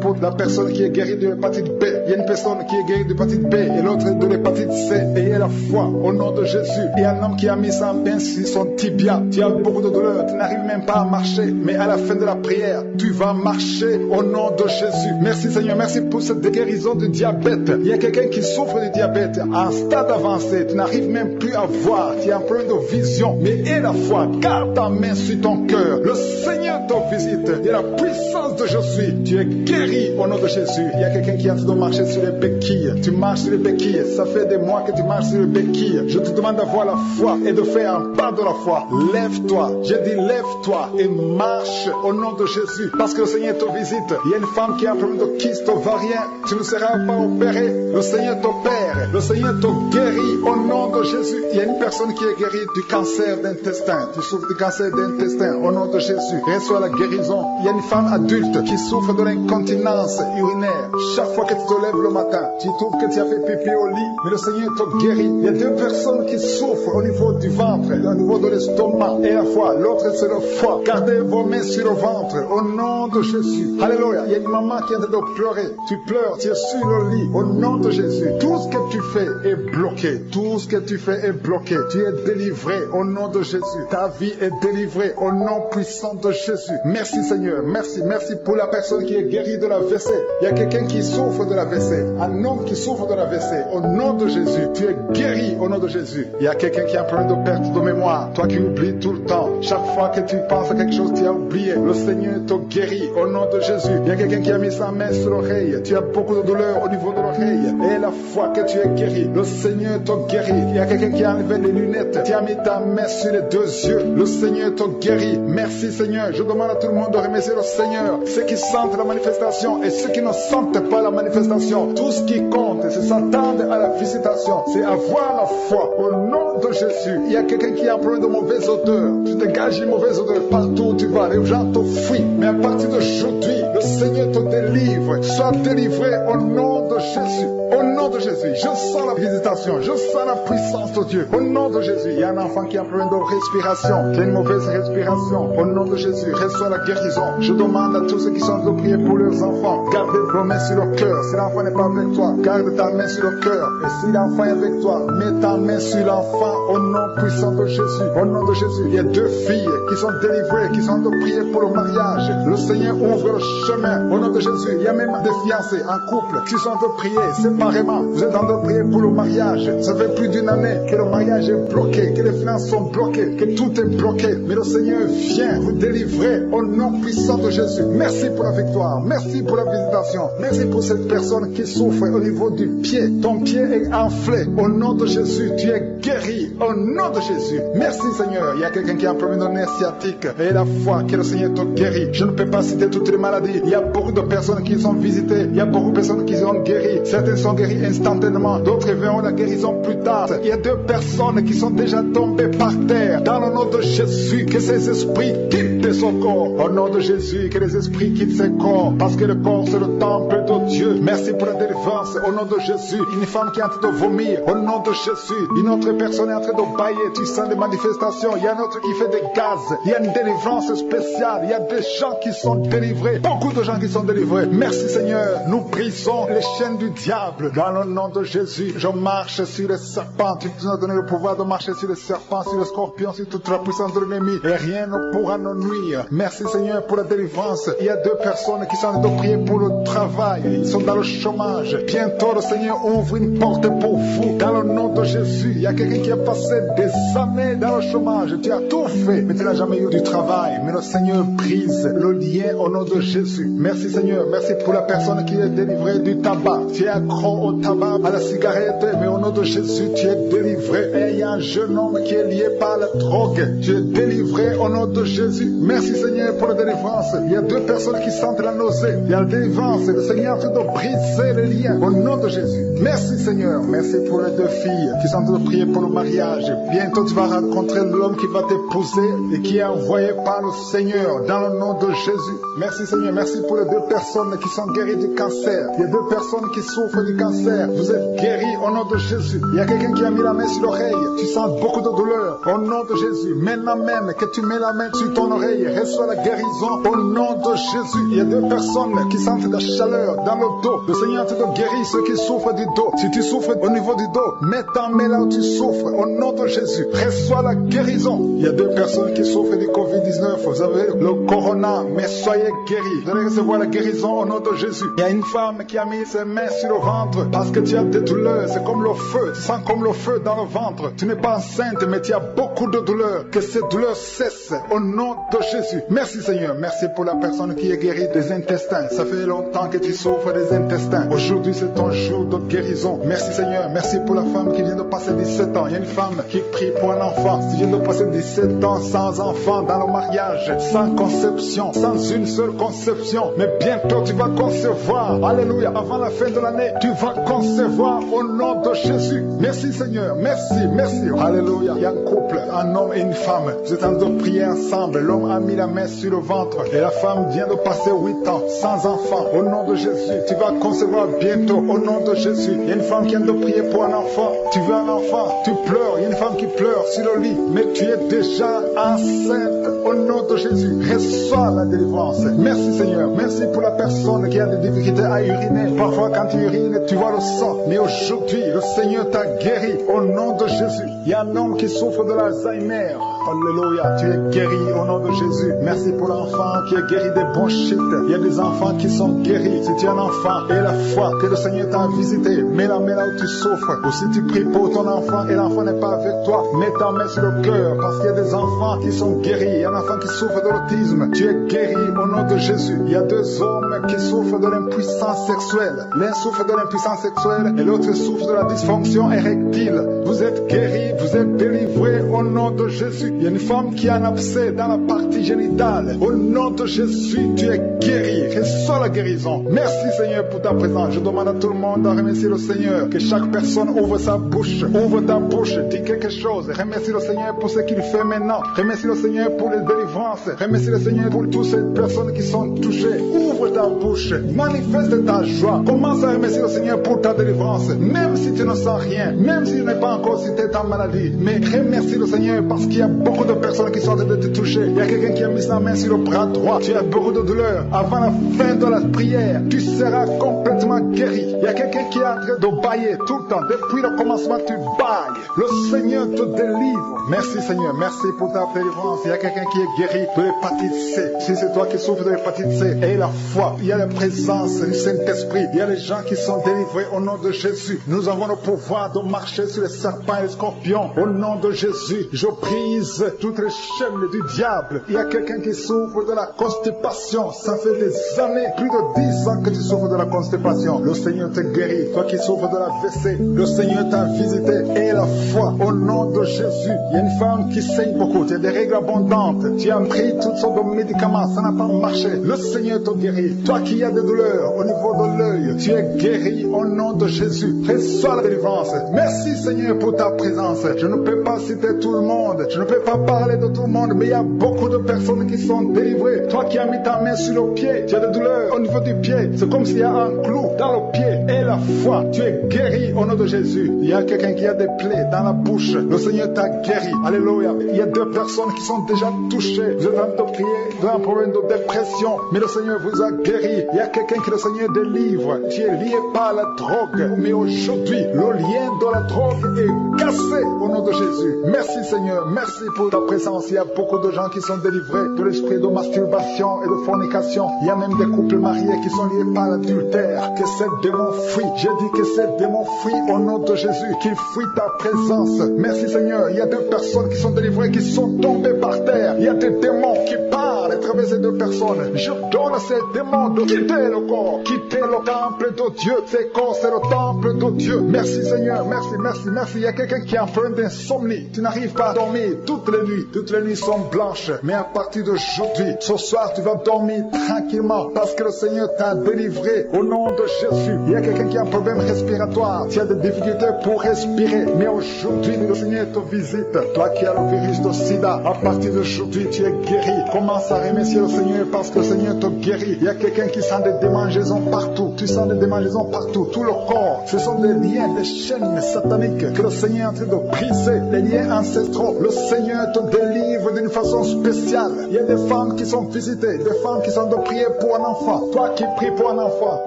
pour la personne qui est guérie de l'hépatite B. Il y a une personne qui est guérie de l'hépatite B et l'autre de l'hépatite C. Ayez la foi au nom de Jésus. Il y a un homme qui a mis sa main sur son tibia. Tu as beaucoup de douleur. Tu n'arrives même pas à marcher. Mais à la fin de la prière, tu vas marcher au nom de Jésus. Merci Seigneur. Merci pour cette guérison du diabète. Il y a quelqu'un qui souffre du diabète en stade avancé. Tu n'arrives même plus à voir. Tu as un problème de vision. Mais aie la foi. Garde ta main sur ton cœur. Le Seigneur te visite. Il y a la puissance de je suis. Tu es guéri au nom de Jésus. Il y a quelqu'un qui est en train de marcher sur les béquilles. Tu marches sur les béquilles. Ça fait des mois que tu marches sur les béquilles. Je te demande d'avoir la foi et de faire un pas de la foi. Lève-toi. J'ai dit lève-toi et marche au nom de Jésus. Parce que le Seigneur te visite. Il y a une femme qui a un problème de kyste ovarien. Tu ne seras pas opéré. Le Seigneur t'opère. Le Seigneur te guérit au nom de Jésus. Il y a une personne qui est guérie du cancer d'intestin. Tu souffres du cancer d'intestin au nom de Jésus. reçois la guérison. Il y a une femme adulte qui souffre de l'incontinence urinaire. Chaque fois que tu te lèves le matin, tu trouves que tu as fait pipi au lit, mais le Seigneur te guérit. Il y a deux personnes qui souffrent au niveau du ventre, au niveau de l'estomac et la foi. L'autre c'est le foie. Gardez vos mains sur le ventre au nom de Jésus. Alléluia. Il y a une maman qui est en train de pleurer. Tu pleures, tu es sur le lit au nom de Jésus. Tout ce que tu fais est bloqué. Tout ce que tu fais est bloqué. Tu es délivré au nom de Jésus. Ta vie est délivrée au nom puissant de Jésus. Merci Seigneur. Merci. Merci pour la personne qui est guérie de la WC. Il y a quelqu'un qui souffre de la WC. Un homme qui souffre de la WC. Au nom de Jésus. Tu es guéri au nom de Jésus. Il y a quelqu'un qui a un problème de perte de mémoire. Toi qui oublies tout le temps. Chaque fois que tu penses à quelque chose, tu as oublié. Le Seigneur te guérit au nom de Jésus. Il y a quelqu'un qui a mis sa main sur l'oreille. Tu as beaucoup de douleur au niveau de l'oreille. Et la fois que tu es guéri, le Seigneur te guérit. Il y a quelqu'un qui a enlevé les lunettes. Tu as mis ta main sur les deux yeux. Le Seigneur te guérit. Merci Seigneur. Je demande à tout le monde de remercier le Seigneur. Ceux qui sentent la manifestation et ceux qui ne sentent pas la manifestation. Tout ce qui compte, c'est s'attendre à la visitation. C'est avoir la foi au nom de Jésus. Il y a quelqu'un qui a un problème de mauvaise odeur. Tu dégages une mauvaise odeur partout où tu vas. Les gens te fuient. Mais à partir d'aujourd'hui, le Seigneur te délivre. Sois délivré au nom de Jésus. Au nom de Jésus, je sens la visitation, je sens la puissance de Dieu. Au nom de Jésus, il y a un enfant qui a un problème de respiration, qui a une mauvaise respiration. Au nom de Jésus, reçois la guérison. Je demande à tous ceux qui sont de prier pour leurs enfants. Gardez vos mains sur le cœur. Si l'enfant n'est pas avec toi, garde ta main sur le cœur. Et si l'enfant est avec toi, mets ta main sur l'enfant au nom puissant de Jésus. Au nom de Jésus, il y a deux filles qui sont délivrées, qui sont de prier pour le mariage. Le Seigneur ouvre le chemin. Au nom de Jésus, il y a même des fiancés en couple qui sont de prier séparément. Vous êtes en train de prier pour le mariage. Ça fait plus d'une année que le mariage est bloqué, que les finances sont bloquées, que tout est bloqué. Mais le Seigneur vient vous délivrer au nom puissant de Jésus. Merci pour la victoire. Merci pour la visitation. Merci pour cette personne qui souffre au niveau du pied. Ton pied est enflé. Au nom de Jésus, tu es guéri. Au nom de Jésus. Merci Seigneur. Il y a quelqu'un qui a un problème de nerf sciatique. Et la foi que le Seigneur te guérit. Je ne peux pas citer toutes les maladies. Il y a beaucoup de personnes qui sont visitées. Il y a beaucoup de personnes qui sont guéries. Certaines sont guéries instantanément. D'autres verront la guérison plus tard. Il y a deux personnes qui sont déjà tombées par terre. Dans le nom de Jésus, que ces esprits quittent son corps. Au nom de Jésus, que les esprits quittent ses corps. Parce que le corps, c'est le temple de Dieu. Merci pour la délivrance. Au nom de Jésus, une femme qui est en train de vomir. Au nom de Jésus, une autre personne est en train de bailler. Tu sens des manifestations. Il y a un autre qui fait des gaz. Il y a une délivrance spéciale. Il y a des gens qui sont délivrés. Beaucoup de gens qui sont délivrés. Merci Seigneur. Nous brisons les chaînes du diable. Dans le nom de Jésus, je marche sur les serpents. Tu nous as donné le pouvoir de marcher sur les serpents, sur les scorpions, sur toute la puissance de l'ennemi. Et rien ne pourra nous nuire. Merci Seigneur pour la délivrance. Il y a deux personnes qui sont en train de prier pour le travail. Ils sont dans le chômage. Bientôt le Seigneur ouvre une porte pour vous. Dans le nom de Jésus, il y a quelqu'un qui a passé des années dans le chômage. Tu as tout fait, mais tu n'as jamais eu du travail. Mais le Seigneur brise le lien au nom de Jésus. Merci Seigneur. Merci pour la personne qui est délivrée du tabac. Tu es accro au tabac, à la cigarette, mais au nom de Jésus, tu es délivré. Et il y a un jeune homme qui est lié par la drogue. Tu es délivré au nom de Jésus. Merci Seigneur pour la délivrance. Il y a deux personnes qui sentent la nausée. Il y a la délivrance. Le Seigneur est en train de briser les liens au nom de Jésus. Merci Seigneur. Merci pour les deux filles qui sont en train de prier pour le mariage. Bientôt tu vas rencontrer l'homme qui va t'épouser et qui est envoyé par le Seigneur dans le nom de Jésus. Merci Seigneur. Merci pour les deux personnes qui sont guéries du cancer. Il y a deux personnes qui souffrent du cancer. Vous êtes guéris au nom de Jésus. Il y a quelqu'un qui a mis la main sur l'oreille. Tu sens beaucoup de douleur. Au nom de Jésus. Maintenant même que tu mets la main sur ton oreille, reçois la guérison au nom de Jésus. Il y a deux personnes qui sentent la chaleur dans le dos. Le Seigneur te guérit ceux qui souffrent du dos. Si tu souffres au niveau du dos, mets ta main là où tu souffres au nom de Jésus. Reçois la guérison. Il y a deux personnes qui souffrent du Covid-19. Vous avez le corona, mais soyez guéris. Vous allez recevoir la guérison au nom de Jésus. Il y a une femme qui a mis ses mains sur le ventre parce que tu as des douleurs. C'est comme le feu. Tu sens comme le feu dans le ventre. Tu n'es pas enceinte, mais tu as beaucoup de douleurs. Que ces douleurs cessent au nom de Jésus. Merci Seigneur. Merci pour la personne qui est guérie des intestins. Ça fait longtemps que tu souffres des intestins. Aujourd'hui, c'est ton jour de guérison. Merci Seigneur. Merci pour la femme qui vient de passer 17 ans. Il y a une femme qui prie pour un enfant. Tu viens de passer 17 ans sans enfant dans le mariage, sans conception, sans une seule conception. Mais bientôt, tu vas concevoir. Alléluia. Avant la fin de l'année, tu vas concevoir au nom de Jésus. Merci Seigneur, merci, merci. Alléluia. Il y a un couple, un homme et une femme. Vous êtes en train de prier ensemble. L'homme a mis la main sur le ventre et la femme vient de passer 8 ans sans enfant. Au nom de Jésus, tu vas concevoir bientôt au nom de Jésus. Il y a une femme qui vient de prier pour un enfant. Tu veux un enfant, tu pleures. Il y a une femme qui pleure sur le lit, mais tu es déjà enceinte au nom de Jésus. Reçois la délivrance. Merci Seigneur. Merci pour la personne qui a des difficultés à uriner. Parfois quand tu urines, tu vois le sang. Mais aujourd'hui, le Seigneur t'a guéri au nom de Jésus. Il y a un homme qui souffre de l'Alzheimer. Alléluia, tu es guéri au nom de Jésus. Merci pour l'enfant qui est guéri des bronchites. Il y a des enfants qui sont guéris. Si tu es un enfant et la foi que le Seigneur t'a visité, mets la main là où tu souffres. Ou si tu pries pour ton enfant et l'enfant n'est pas avec toi, mets ta main sur le cœur parce qu'il y a des enfants qui sont guéris. Il y a un enfant qui souffre de l'autisme. Tu es guéri au nom de Jésus. Il y a 2 hommes qui souffrent de l'impuissance sexuelle. L'un souffre de l'impuissance sexuelle et l'autre souffre de la dysfonction érectile. Vous êtes guéris, vous êtes délivrés au nom de Jésus. Il y a une femme qui a un abcès dans la partie génitale. Au nom de Jésus, tu es guéri. Reçois la guérison. Merci Seigneur pour ta présence. Je demande à tout le monde de remercier le Seigneur. Que chaque personne ouvre sa bouche. Ouvre ta bouche. Dis quelque chose. Remercie le Seigneur pour ce qu'il fait maintenant. Remercie le Seigneur pour les délivrances. Remercie le Seigneur pour toutes ces personnes qui sont touchées. Ouvre ta bouche. Manifeste ta joie. Commence à remercier le Seigneur pour ta délivrance. Même si tu ne sens rien. Même si tu n'es pas encore cité ta maladie. Mais remercie le Seigneur parce qu'il y a beaucoup de personnes qui sont en train de te toucher. Il y a quelqu'un qui a mis sa main sur le bras droit. Tu as beaucoup de douleur. Avant la fin de la prière, tu seras complètement guéri. Il y a quelqu'un qui est en train de bailler tout le temps. Depuis le commencement, tu bailles. Le Seigneur te délivre. Merci Seigneur. Merci pour ta délivrance. Il y a quelqu'un qui est guéri de l'hépatite C. Si c'est toi qui souffres de l'hépatite C, et la foi, il y a la présence du Saint-Esprit. Il y a les gens qui sont délivrés au nom de Jésus. Nous avons le pouvoir de marcher sur les serpents et les scorpions. Au nom de Jésus, je brise toutes les chaînes du diable. Il y a quelqu'un qui souffre de la constipation. Ça fait des années, plus de 10 ans que tu souffres de la constipation. Le Seigneur te guérit. Toi qui souffres de la WC, le Seigneur t'a visité. Et la foi, au nom de Jésus. Il y a une femme qui saigne beaucoup. Tu as des règles abondantes. Tu as pris toutes sortes de médicaments. Ça n'a pas marché. Le Seigneur te guérit. Toi qui as des douleurs au niveau de l'œil, tu es guéri au nom de Jésus. Reçois la délivrance. Merci Seigneur pour ta présence. Je ne peux pas citer tout le monde. Je ne peux pas parler de tout le monde, mais il y a beaucoup de personnes qui sont délivrées. Toi qui as mis ta main sur le pied, tu as des douleurs au niveau du pied. C'est comme s'il y a un clou dans le pied. Et la foi, tu es guéri au nom de Jésus. Il y a quelqu'un qui a des plaies dans la bouche. Le Seigneur t'a guéri. Alléluia. Il y a 2 personnes qui sont déjà touchées. Vous êtes en train de prier, vous avez un problème de dépression, mais le Seigneur vous a guéri. Il y a quelqu'un que le Seigneur délivre. Tu es lié par la drogue, mais aujourd'hui, le lien de la drogue est cassé au nom de Jésus. Merci Seigneur, merci pour ta présence. Il y a beaucoup de gens qui sont délivrés de l'esprit de masturbation et de fornication. Il y a même des couples mariés qui sont liés par l'adultère. Que ces démons fuient. J'ai dit que ces démons fuient au nom de Jésus, qu'ils fuient ta présence. Merci Seigneur. Il y a 2 personnes qui sont délivrées, qui sont tombées par terre. Il y a des démons qui parlent à travers ces 2 personnes. Je donne à ces démons de quitter le corps, quitter le temple de Dieu. Ces corps, c'est le temple de Dieu. Merci Seigneur, merci, merci, merci. Il y a quelqu'un qui a un problème d'insomnie. Tu n'arrives pas à dormir toutes les nuits. Toutes les nuits sont blanches. Mais à partir d'aujourd'hui, ce soir, tu vas dormir tranquillement parce que le Seigneur t'a délivré au nom de Jésus. Il y a quelqu'un qui a un problème respiratoire. Tu as des difficultés pour respirer. Mais aujourd'hui, le Seigneur te visite. Toi qui as le virus de sida, à partir d'aujourd'hui, tu es guéri. Commence à remercier le Seigneur parce que le Seigneur te guérit. Il y a quelqu'un qui sent des démangeaisons partout. Tu sens des démangeaisons partout. Tout le corps. Ce sont des liens, des chaînes sataniques que le Seigneur est en train de briser. Les liens ancestraux. Le Seigneur te délivre d'une façon spéciale. Il y a des femmes qui sont visitées. Des femmes qui sont de prier pour un enfant. Toi qui pries pour un enfant,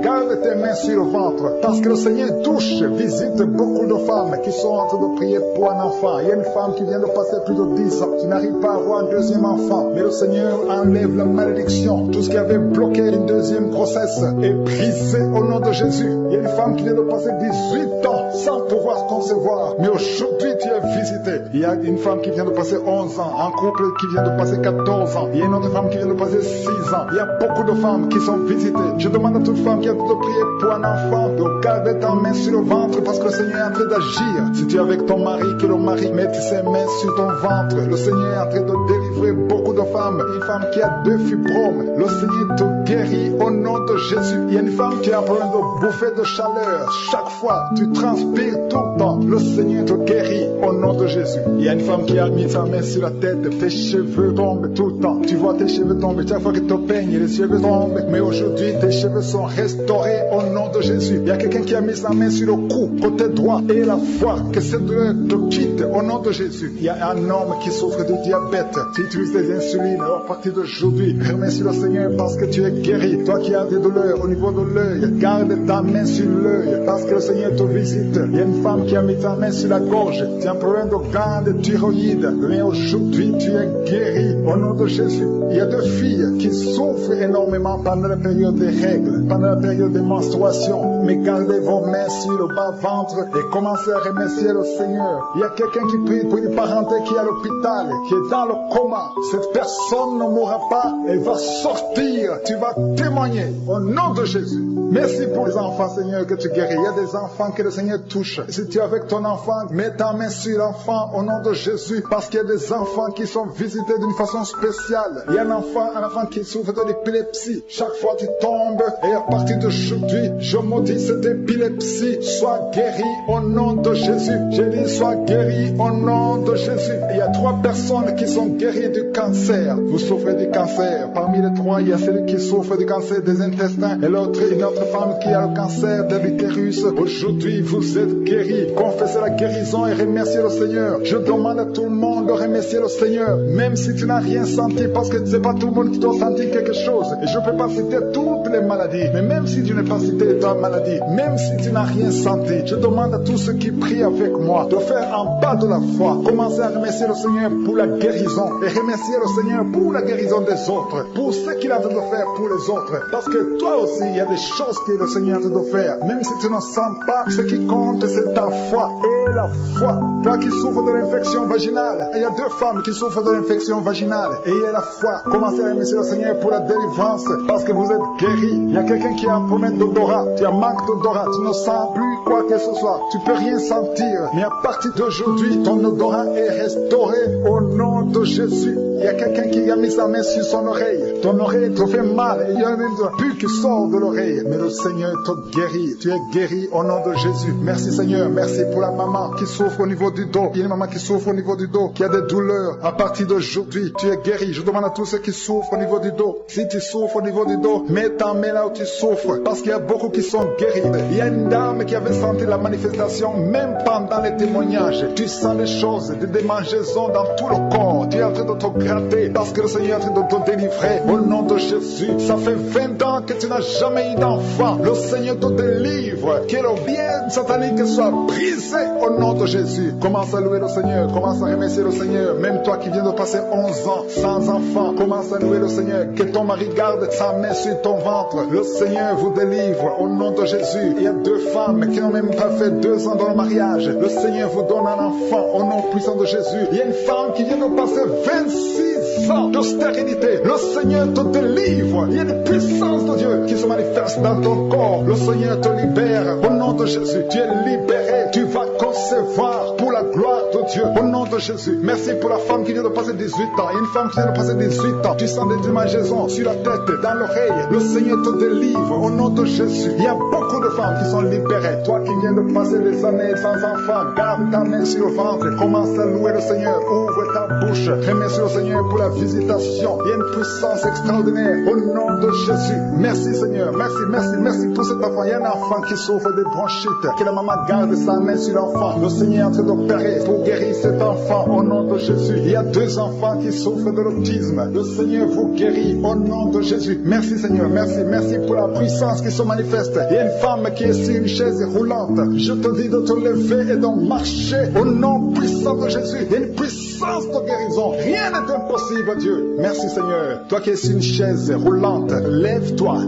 garde tes mains sur le ventre. Parce que le Seigneur touche, visite beaucoup de femmes qui sont en train de prier pour un enfant. Il y a une femme qui vient de passer plus de 10 ans. Tu n'arrives pas à avoir un 2e enfant. Mais le Seigneur enlève la malédiction. Tout ce qui avait bloqué une 2e grossesse est brisé au nom de Jésus. Il y a une femme qui vient de passer 18 ans sans pouvoir concevoir. Mais aujourd'hui, tu es visité. Il y a une femme qui vient de passer 11 ans. Un couple qui vient de passer 14 ans. Il y a une autre femme qui vient de passer 6 ans. Il y a beaucoup de femmes qui sont visitées. Je demande à toute femme qui a de prier pour un enfant de garder ta main sur le ventre parce que le Seigneur est en train d'agir. Si tu es avec ton mari, que le mari mette ses mains sur ton ventre. Le Seigneur est en train de délivrer beaucoup de femmes. Une femme qui a 2 fibromes. Le Seigneur te guérit au nom de Jésus. Il y a une femme tu es en train de bouffer de chaleur. Chaque fois, tu transpires tout le temps. Le Seigneur te guérit au nom de Jésus. Il y a une femme qui a mis sa main sur la tête. Tes cheveux tombent tout le temps. Tu vois tes cheveux tomber. Chaque fois que tu te peignes, les cheveux tombent. Mais aujourd'hui, tes cheveux sont restaurés au nom de Jésus. Il y a quelqu'un qui a mis sa main sur le cou, côté droit, et la foi. Que cette douleur te quitte au nom de Jésus. Il y a un homme qui souffre de diabète. Tu utilises des insulines. Alors, à partir d'aujourd'hui, remercie le Seigneur parce que tu es guéri. Toi qui as des douleurs au niveau de l'œil, garde ta main sur l'œil parce que le Seigneur te visite. Il y a une femme qui a mis sa main sur la gorge. Tu as un problème de glande thyroïde. Mais aujourd'hui, tu es guéri au nom de Jésus. Il y a deux filles qui souffrent énormément pendant la période des règles, pendant la période des menstruations. Mais gardez vos mains sur le bas-ventre et commencez à remercier le Seigneur. Il y a quelqu'un qui prie pour une parenté qui est à l'hôpital, qui est dans le coma. Cette personne ne mourra pas, elle va sortir. Tu vas témoigner au nom de Jésus. Merci pour les enfants, Seigneur, que tu guéris. Il y a des enfants que le Seigneur touche. Si tu es avec ton enfant, mets ta main sur l'enfant au nom de Jésus, parce qu'il y a des enfants qui sont visités d'une façon spéciale. Il y a un enfant qui souffre de l'épilepsie. Chaque fois tu tombes, et à partir d'aujourd'hui, je maudis cette épilepsie. Sois guéri au nom de Jésus. J'ai dit, sois guéri au nom de Jésus. Il y a 3 personnes qui sont guéries du cancer. Vous souffrez du cancer. Parmi les 3, il y a celui qui souffre du cancer des intestins, et l'autre, une autre femme qui a le cancer de l'utérus. Aujourd'hui, vous êtes guéris. Confessez la guérison et remerciez le Seigneur. Je demande à tout le monde de remercier le Seigneur, même si tu n'as rien senti, parce que c'est pas tout le monde qui doit sentir quelque chose. Et je ne peux pas citer toutes les maladies, mais même si tu n'as pas cité ta maladie, même si tu n'as rien senti, je demande à tous ceux qui prient avec moi de faire en bas de la foi. Commencez à remercier le Seigneur pour la guérison et remercier le Seigneur pour la guérison des autres, pour ce qu'il a de faire pour les autres. Parce que toi aussi, il y a des choses que le Seigneur a de faire. Même si tu ne sens pas, ce qui compte, c'est ta foi. Et la foi. Toi qui souffres de l'infection vaginale, il y a 2 femmes qui souffrent de l'infection vaginale. Et il y a la foi. Commencez à remercier le Seigneur pour la délivrance, parce que vous êtes guéris. Il y a quelqu'un qui a un problème d'odorat. Tu as manque d'odorat. Tu ne sens plus quoi que ce soit. Tu peux rien sentir. Mais à partir d'aujourd'hui, ton odorat est restauré au nom de Jésus. Il y a quelqu'un qui a mis sa main sur son oreille. Ton oreille te fait mal. Et il y a un pu qui sort de l'oreille. Mais le Seigneur te guérit. Tu es guéri au nom de Jésus. Merci Seigneur. Merci pour la maman qui souffre au niveau du dos. Il y a une maman qui souffre au niveau du dos, qui a des douleurs. À partir d'aujourd'hui, tu es guéri. Je demande à tous ceux qui souffrent au niveau du dos. Si tu souffres au niveau du dos, mets ta main là où tu souffres. Parce qu'il y a beaucoup qui sont guéris. Il y a une dame qui avait senti la manifestation même pendant les témoignages. Tu sens des choses, des démangeaisons dans tout le corps. Tu es en train de te gratter parce que le Seigneur est en train de te délivrer. Au nom de Jésus, ça fait 20 ans que tu n'as jamais eu d'enfant. Le Seigneur te délivre. Que le bien satanique soit brisé au nom de Jésus. Commence à louer le Seigneur. Commence à remercier le Seigneur. Même toi qui viens de passer 11 ans sans enfant, commence à louer le Seigneur. Que ton mari garde sa main sur ton ventre. Le Seigneur vous délivre au nom de Jésus. Il y a 2 femmes qui n'ont même pas fait 2 ans dans le mariage. Le Seigneur vous donne un enfant au nom puissant de Jésus. Il y a une femme qui vient de passer 26 ans de stérilité. Le Seigneur te délivre. Il y a une puissance de Dieu qui se manifeste dans ton corps. Le Seigneur te libère au nom de Jésus. Tu es libéré. Tu vas concevoir pour la gloire de Dieu au nom de Jésus. Merci pour la femme qui vient de passer 18 ans. Il y a une femme qui vient de passer 18 ans. Tu sens des démangeaisons sur la tête, dans l'oreille. Le Seigneur te délivre au nom de Jésus. Il y a beaucoup de femmes qui sont libérées. Toi qui viens de passer des années sans enfant, garde ta main sur le ventre. Commence à louer le Seigneur. Ouvre ta bouche. Remercie le Seigneur pour la visitation. Il y a une puissance extraordinaire au nom de Jésus. Merci Seigneur. Merci pour cet enfant. Il y a un enfant qui souffre de bronchite. Que la maman garde sa main sur l'enfant. Le Seigneur est en train d'opérer pour guérir cet enfant au nom de Jésus. Il y a 2 enfants qui souffrent de l'autisme. Le Seigneur vous guérit au nom de Jésus. Merci Seigneur. Merci pour la puissance qui se manifeste. Il y a une femme qui est sur une chaise roulante. Je te dis de te lever et de marcher au nom puissant de Jésus. Il y a une puissance de guérison. Rien n'est impossible à Dieu. Merci Seigneur. Toi qui es sur une chaise roulante, lève-toi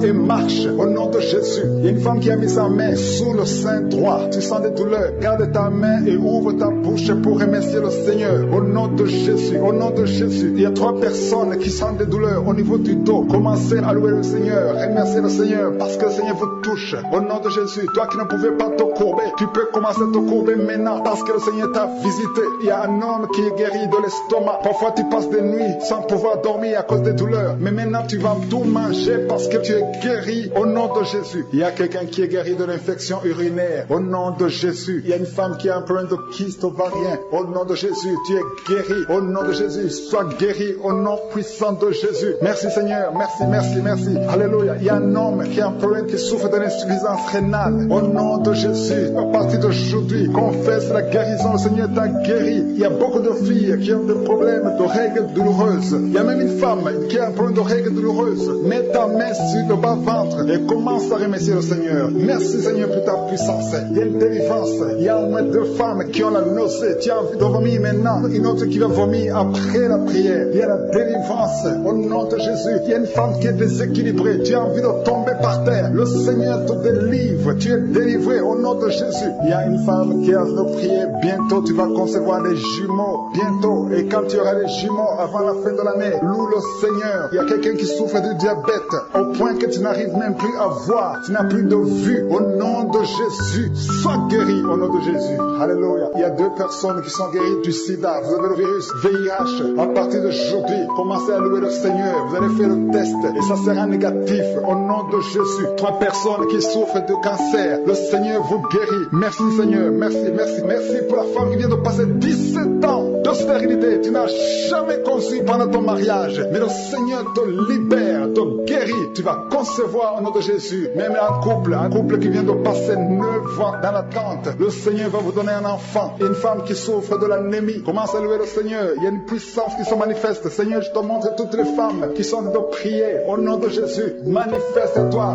et marche au nom de Jésus. Il y a une femme qui a mis sa main sous le sein droit. Tu sens des douleurs, garde ta main et ouvre ta bouche pour remercier le Seigneur. Au nom de Jésus, au nom de Jésus. Il y a 3 personnes qui sentent des douleurs au niveau du dos. Commencez à louer le Seigneur, remercier le Seigneur parce que le Seigneur vous touche. Au nom de Jésus, toi qui ne pouvais pas te courber, tu peux commencer à te courber maintenant parce que le Seigneur t'a visité. Il y a un homme qui est guéri de l'estomac. Parfois tu passes des nuits sans pouvoir dormir à cause des douleurs. Mais maintenant tu vas tout manger parce que tu es guéri au nom de Jésus. Il y a quelqu'un qui est guéri de l'infection urinaire au nom de Jésus. Il y a une femme qui a un problème de kyste ovarien au nom de Jésus. Tu es guéri au nom de Jésus. Sois guéri au nom puissant de Jésus. Merci Seigneur, merci, merci, merci. Alléluia. Il y a un homme qui a un problème, qui souffre de l'insuffisance rénale au nom de Jésus. À partir d'aujourd'hui, confesse la guérison. Le Seigneur t'a guéri. Il y a beaucoup de filles qui ont des problèmes de règles douloureuses. Il y a même une femme qui a un problème de règles douloureuses. Mets ta main sur le bas-ventre et commence à remercier le Seigneur. Merci Seigneur pour ta puissance. Il y a une délivrance. Il y a au moins 2 femmes qui ont la nausée. Tu as envie de vomir maintenant. Une autre qui va vomir après la prière. Il y a la délivrance au nom de Jésus. Il y a une femme qui est déséquilibrée. Tu as envie de tomber par terre. Le Seigneur te délivre. Tu es délivré au nom de Jésus. Il y a une femme qui a envie de prier. Bientôt tu vas concevoir des jumeaux. Bientôt. Et quand tu auras les jumeaux avant la fin de l'année, loue le Seigneur. Il y a quelqu'un qui souffre de diabète au point que tu n'arrives même plus à voir. Tu n'as plus de vue. Au nom de Jésus, sois guéri au nom de Jésus. Alléluia. Il y a 2 personnes qui sont guéries du sida. Vous avez le virus VIH. À partir d'aujourd'hui, commencez à louer le Seigneur. Vous allez faire le test et ça sera négatif au nom de Jésus. 3 personnes qui souffrent de cancer. Le Seigneur vous guérit. Merci Seigneur. Merci, merci, merci pour la femme qui vient de passer 17 ans de stérilité. Tu n'as jamais conçu pendant ton mariage. Mais le Seigneur te libère, te guérit. Tu vas concevoir au nom de Jésus. Même un couple qui vient de passer 9 ans dans l'attente. Le Seigneur va vous donner un enfant. Et une femme qui souffre de l'anémie. Commence à louer le Seigneur. Il y a une puissance qui se manifeste. Seigneur, je te montre toutes les femmes qui sont de prier au nom de Jésus. Manifeste-toi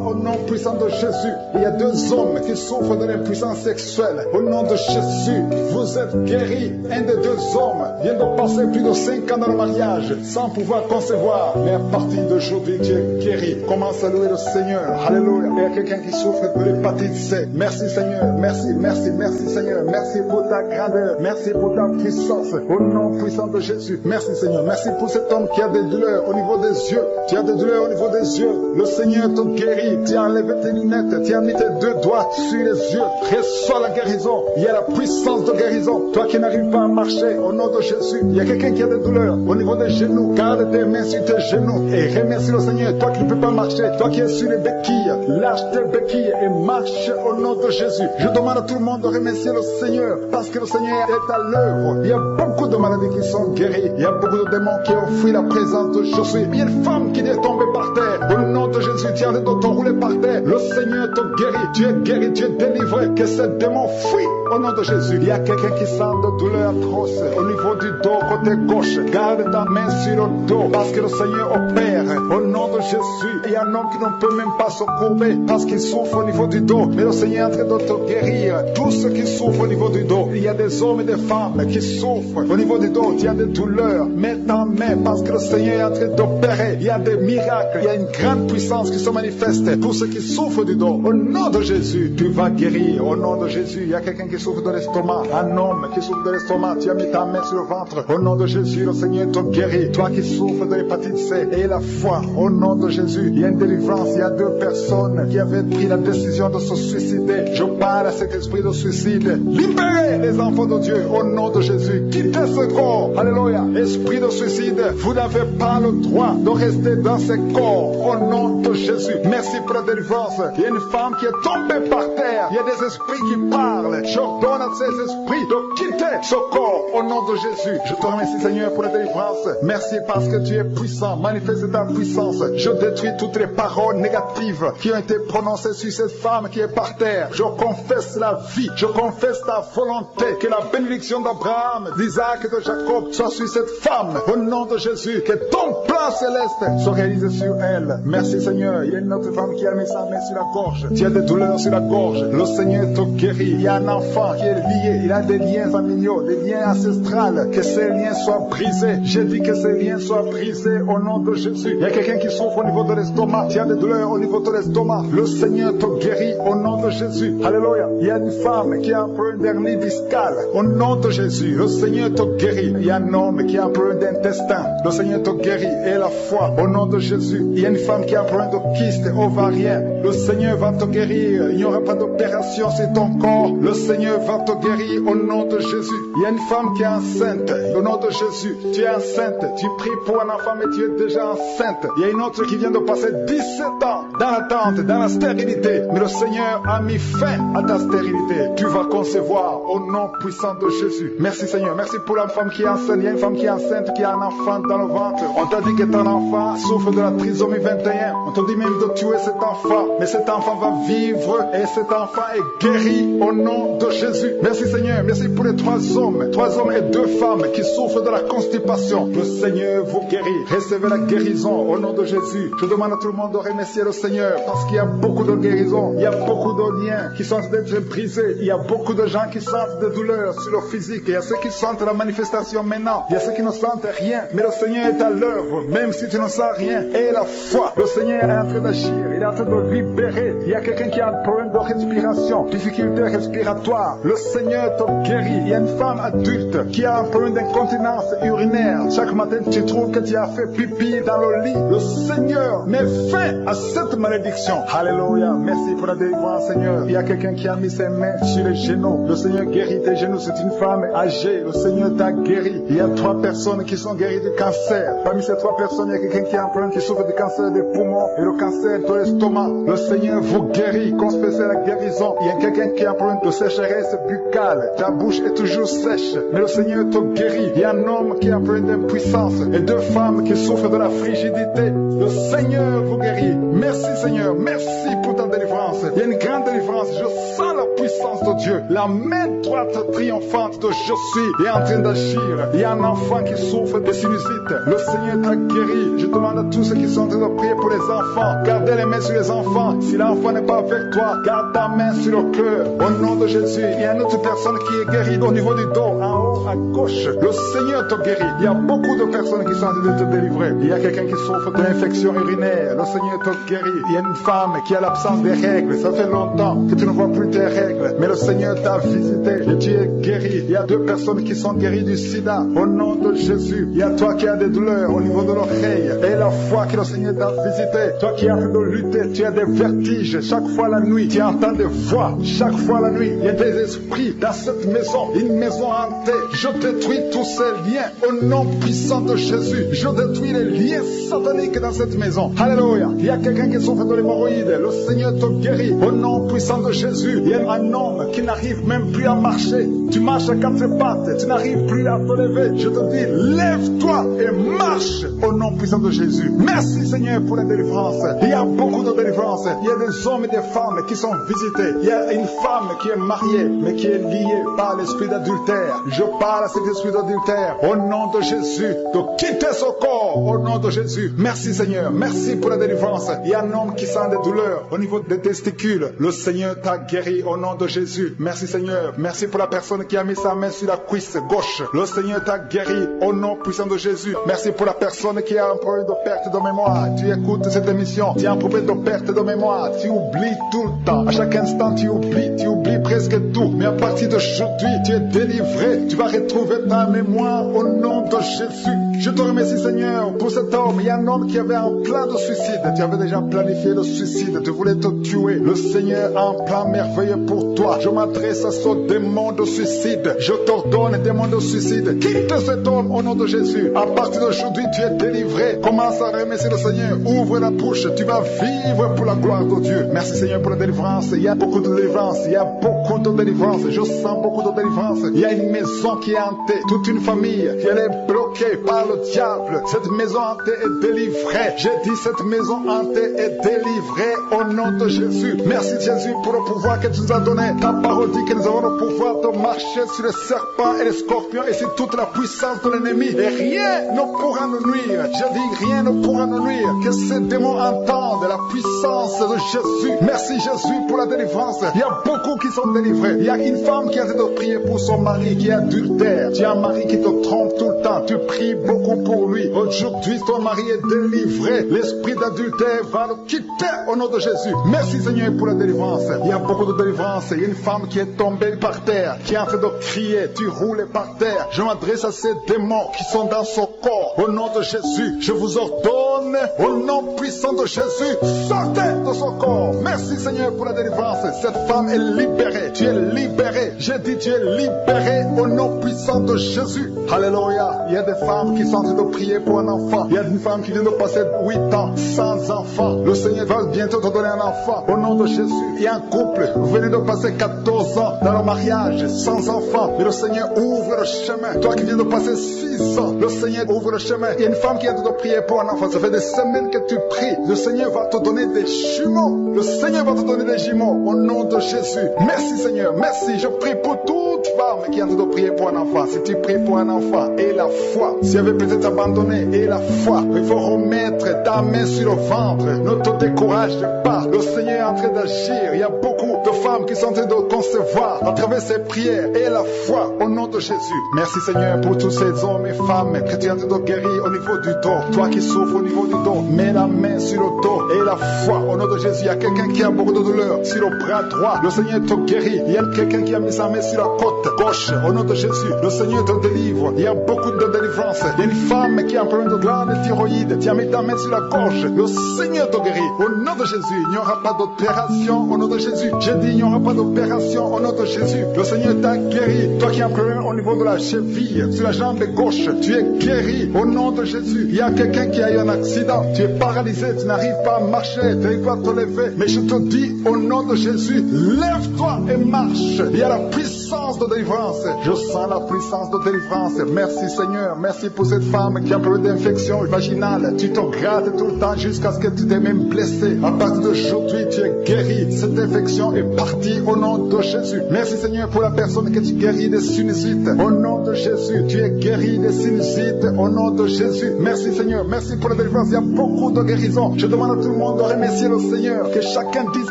au nom puissant de Jésus. Il y a 2 hommes qui souffrent de l'impuissance sexuelle. Au nom de Jésus, vous êtes guéris. Un des 2 hommes vient de passer plus de 5 ans dans le mariage sans pouvoir concevoir. Mais à partir d'aujourd'hui, tu es guéri. Commence à louer le Seigneur. Alléluia. Il y a quelqu'un qui souffre de l'hépatite C. Merci Seigneur. Merci, merci, merci Seigneur. Merci pour ta grandeur. Merci pour ta puissance. Au nom puissant de Jésus. Merci Seigneur. Merci pour cet homme qui a des douleurs au niveau des yeux. Tu as des douleurs au niveau des yeux. Le Seigneur te guérit. Tu as enlevé tes lunettes. Tu as mis tes 2 doigts sur les yeux. Reçois la guérison. Il y a la puissance de guérison. Toi qui n'arrives pas à marcher, au nom de Jésus. Il y a quelqu'un qui a des douleurs au niveau des genoux. Garde tes mains sur tes genoux et remercie le Seigneur. Toi qui ne peux pas marcher, toi qui es sur les béquilles, lâche tes béquilles et marche au nom de Jésus. Je demande à tout le monde de remercier le Seigneur parce que le Seigneur est à l'œuvre. Il y a beaucoup de maladies qui sont guéries. Il y a beaucoup de démons qui ont fui la présence de Jésus. Il y a une femme qui est tombée par terre. Au nom de Jésus, tu es en train de t'enrouler par terre. Le Seigneur te guérit. Tu es guéri, tu es délivré. Que ce démon fuit au nom de Jésus. Il y a quelqu'un qui sent de douleur atroce au niveau du dos, côté gauche. Garde ta main sur le dos parce que le Seigneur opère au nom de Jésus. Il y a un homme qui ne peut même pas se courber parce qu'il souffre au niveau du dos. Mais le Seigneur est en train de te guérir. Tous ceux qui souffrent au niveau du dos. Il y a des hommes et des femmes qui souffrent au niveau du dos. Il y a des douleurs. Mets ta main parce que le Seigneur est en train d'opérer. Il y a des miracles. Il y a une grande puissance qui se manifeste pour ceux qui souffrent du dos. Au nom de Jésus, tu vas guérir. Au nom de Jésus, il y a quelqu'un qui souffre de l'estomac. Un homme qui souffre de l'estomac. Tu as mis ta main sur le ventre. Au nom de Jésus, le Seigneur te guérit. Toi qui souffres de l'hépatite C et la foi. Au nom de Jésus, il y a une délivrance. Il y a 2 personnes qui avaient pris la décision de se suicider. Je parle à cet esprit de suicide. Libérez les enfants de Dieu au nom de Jésus. Quittez ce corps. Alléluia. Esprit de suicide, vous n'avez pas le droit de rester dans ce corps au nom de Jésus. Merci pour la délivrance. Il y a une femme qui est tombée par terre. Il y a des esprits qui parlent. J'ordonne à ces esprits de quitter ce corps au nom de Jésus. Je te remercie Seigneur pour la délivrance. Merci parce que tu es puissant. Manifeste ta puissance. Je détruis toutes les paroles négatives qui ont été prononcées sur cette femme qui est par terre. Je confesse la vie. Je confesse ta volonté. Que la bénédiction d'Abraham, d'Isaac et de Jacob soit sur cette femme. Au nom de Jésus. Que ton plan céleste soit réalisé sur elle. Merci Seigneur. Il y a une autre femme qui a mis sa main sur la gorge. Tu as des douleurs sur la gorge. Le Seigneur te guérit. Il y a un enfant enfant qui est lié, il a des liens familiaux, des liens ancestrales, que ces liens soient brisés. J'ai dit que ces liens soient brisés au nom de Jésus. Il y a quelqu'un qui souffre au niveau de l'estomac, tu as des douleurs au niveau de l'estomac. Le Seigneur te guérit au nom de Jésus. Alléluia. Il y a une femme qui a un problème d'hernie discale. Au nom de Jésus, le Seigneur te guérit. Il y a un homme qui a un problème d'intestin. Le Seigneur te guérit. Et la foi, au nom de Jésus. Il y a une femme qui a un problème de kyste ovarien. Le Seigneur va te guérir. Il n'y aura pas d'opération sur ton corps. Le Seigneur va te guérir au nom de Jésus. Il y a une femme qui est enceinte. Au nom de Jésus, tu es enceinte. Tu pries pour un enfant, mais tu es déjà enceinte. Il y a une autre qui vient de passer 17 ans dans l'attente, dans la stérilité. Mais le Seigneur a mis fin à ta stérilité. Tu vas concevoir au nom puissant de Jésus. Merci Seigneur. Merci pour la femme qui est enceinte. Il y a une femme qui est enceinte, qui a un enfant dans le ventre. On t'a dit que ton enfant souffre de la trisomie 21. On t'a dit même de tuer cet enfant. Mais cet enfant va vivre et cet enfant est guéri au nom de Jésus. Merci Seigneur. Merci pour les 3 hommes et 2 femmes qui souffrent de la constipation. Le Seigneur vous guérit. Recevez la guérison au nom de Jésus. Je demande à tout le monde de remercier le Seigneur parce qu'il y a beaucoup de guérisons. Il y a beaucoup de liens qui sont d'être brisés. Il y a beaucoup de gens qui sentent des douleurs sur le physique. Il y a ceux qui sentent la manifestation maintenant. Il y a ceux qui ne sentent rien. Mais le Seigneur est à l'œuvre, même si tu ne sens rien. Et la foi, le Seigneur est en train d'agir. Il est en train de libérer. Il y a quelqu'un qui a un problème de respiration, difficulté respiratoire. Le Seigneur te guérit. Il y a une femme adulte qui a un problème d'incontinence urinaire. Chaque matin, tu trouves que tu as fait pipi dans le lit. Le Seigneur met fin à cette malédiction. Alléluia. Merci pour la délivrance, Seigneur. Il y a quelqu'un qui a mis ses mains sur les genoux. Le Seigneur guérit tes genoux. C'est une femme âgée. Le Seigneur t'a guéri. Il y a 3 personnes qui sont guéries du cancer. Parmi ces 3 personnes, il y a quelqu'un qui a un problème qui souffre du cancer des poumons et le cancer de l'estomac. Le Seigneur vous guérit. Confessez la guérison. Il y a quelqu'un qui a un problème de sécheresse buccale. Ta bouche est toujours sèche. Mais le Seigneur te guérit. Il y a un homme qui a un problème d'impuissance et 2 femmes qui souffrent de la frigidité. Le Seigneur vous guérit. Merci Seigneur. Merci pour ta délivrance. Il y a une grande délivrance. Je sens la puissance de Dieu. La main droite triomphante de je suis est en train d'agir. Il y a un enfant qui souffre de sinusite. Le Seigneur t'a guéri. Je demande à tous ceux qui sont en train de prier pour les enfants. Gardez les mains sur les enfants. Si l'enfant n'est pas avec toi, garde ta main sur le cœur. Au nom de Jésus, il y a une autre personne qui est guérie au niveau du dos, en haut, à gauche. Le Seigneur te guérit. Il y a beaucoup de personnes qui sont en train de te délivrer. Il y a quelqu'un qui souffre de l'infection urinaire. Le Seigneur te guérit. Il y a une femme qui a l'absence des règles. Ça fait longtemps que tu ne vois plus tes règles. Mais le Seigneur t'a visité et tu es guéri. Il y a 2 personnes qui sont guéries du sida. Au nom de Jésus, il y a toi qui as des douleurs au niveau de l'oreille. Et la foi que le Seigneur t'a visité. Toi qui es en train de lutter, tu as des vertiges. Chaque fois la nuit, tu entends des voix. Chaque fois la nuit, il y a des esprits dans cette maison. Une maison hantée. Je détruis tous ces liens au nom puissant de Jésus. Je détruis les liens sataniques dans cette maison. Alléluia. Il y a quelqu'un qui souffre de l'hémorroïde. Le Seigneur te guérit au nom puissant de Jésus. Il y a un homme qui n'arrive même plus à marcher. Tu marches à 4 pattes. Tu n'arrives plus à te lever. Je te dis, lève-toi et marche au nom puissant de Jésus. Merci Seigneur pour la délivrance. Il y a beaucoup de délivrance. Il y a des hommes et des femmes qui sont visités. Il y a une femme qui est mariée, mais qui est liée par l'esprit d'adultère. Je parle à cet esprit d'adultère au nom de Jésus, de quitter son corps au nom de Jésus. Merci Seigneur, merci pour la délivrance. Il y a un homme qui sent des douleurs au niveau des testicules. Le Seigneur t'a guéri au nom de Jésus. Merci Seigneur, merci pour la personne qui a mis sa main sur la cuisse gauche. Le Seigneur t'a guéri au nom puissant de Jésus. Merci pour la personne qui a un problème de perte de mémoire. Tu écoutes cette émission, tu as un problème de perte de mémoire. Tu oublies tout le temps. À chaque instant, tu oublies presque tout. Mais à partir d'aujourd'hui, tu es délivré. Tu vas retrouver ta mémoire au nom de Jésus. Je te remercie Seigneur pour cet homme. Il y a un homme qui avait un plan de suicide. Tu avais déjà planifié le suicide. Tu voulais te tuer. Le Seigneur a un plan merveilleux pour toi. Je m'adresse à ce démon de suicide. Je t'ordonne, démon de suicide. Quitte cet homme au nom de Jésus. À partir d'aujourd'hui, tu es délivré. Commence à remercier le Seigneur. Ouvre la bouche. Tu vas vivre pour la gloire de Dieu. Merci Seigneur pour la délivrance. Il y a beaucoup de délivrance. Il y a beaucoup de délivrance. Je sens beaucoup de délivrance. Il y a une maison qui est hantée. Toute une famille qui est bloquée par le diable. Cette maison hantée est délivrée. J'ai dit cette maison hantée est délivrée au nom de Jésus. Merci Jésus pour le pouvoir que tu nous as donné. Ta parole dit que nous avons le pouvoir de marcher sur les serpents et les scorpions et sur toute la puissance de l'ennemi. Et rien ne pourra nous nuire. Je dis rien ne pourra nous nuire. Que ces démons entendent la puissance de Jésus. Merci Jésus pour la délivrance. Il y a beaucoup qui sont délivrés. Il y a une femme qui a de prier pour son mari qui est adultère. Tu as un mari qui te trompe tout le temps. Tu pries beaucoup pour lui. Aujourd'hui, ton mari est délivré. L'esprit d'adultère va le quitter au nom de Jésus. Merci Seigneur pour la délivrance. Il y a beaucoup de délivrance. Il y a une femme qui est tombée par terre, qui est en train de crier. Tu roules par terre. Je m'adresse à ces démons qui sont dans son corps. Au nom de Jésus, je vous ordonne, au nom puissant de Jésus, sortez de son corps. Merci Seigneur pour la délivrance. Cette femme est libérée. Tu es libéré. J'ai dit tu es libéré au nom puissant de Jésus. Alléluia. Il y a des femmes qui sont en train de prier pour un enfant. Il y a une femme qui vient de passer 8 ans sans enfant. Le Seigneur va bientôt te donner un enfant au nom de Jésus. Il y a un couple, vous venez de passer 14 ans dans le mariage sans enfant. Mais le Seigneur ouvre le chemin. Toi qui viens de passer 6 ans, le Seigneur ouvre le chemin. Il y a une femme qui a de prier pour un enfant. Ça fait des semaines que tu pries. Le Seigneur va te donner des jumeaux. Le Seigneur va te donner des jumeaux au nom de Jésus. Merci Seigneur, merci. Je prie pour toute femme qui a de prier pour un enfant. Si tu pries pour un enfant, et la foi. Si tu avais peut-être abandonné, et la foi. Il faut remettre ta main sur le ventre. Ne te décourage pas. Le Seigneur est en train d'agir. Il y a beaucoup de femmes qui sont en train de concevoir à travers ces prières et la foi au nom de Jésus. Merci Seigneur pour tous ces hommes et femmes que tu es en train de guérir au niveau du dos. Toi qui souffres au niveau du dos, mets la main sur le dos et la foi au nom de Jésus. Il y a quelqu'un qui a beaucoup de douleur sur le bras droit. Le Seigneur te guérit. Il y a quelqu'un qui a mis sa main sur la côte gauche au nom de Jésus. Le Seigneur te délivre. Il y a beaucoup de délivrance. Il y a une femme qui a un problème de glande thyroïde. Tu as mis ta main sur la gorge. Le Seigneur te guérit. Au nom de Jésus, il n'y aura pas d'opération au nom de Jésus. J'ai dit, il n'y aura pas d'opération au nom de Jésus. Le Seigneur t'a guéri. Toi qui as un problème au niveau de la cheville, sur la jambe gauche, tu es guéri au nom de Jésus. Il y a quelqu'un qui a eu un accident. Tu es paralysé, tu n'arrives pas à marcher, tu n'arrives pas à te lever. Mais je te dis, au nom de Jésus, lève-toi et marche. Il y a la puissance de délivrance. Je sens la puissance de délivrance. Merci Seigneur. Merci pour cette femme qui a un problème d'infection vaginale. Tu te grattes tout le temps jusqu'à ce que tu t'es même blessé. À partir d'aujourd'hui, tu es guéri. Cette infection est partie au nom de Jésus. Merci Seigneur pour la personne que tu guéris des sinusites. Au nom de Jésus, tu es guéri des sinusites. Au nom de Jésus. Merci Seigneur. Merci pour la délivrance. Il y a beaucoup de guérisons. Je demande à tout le monde de remercier le Seigneur. Que chacun dise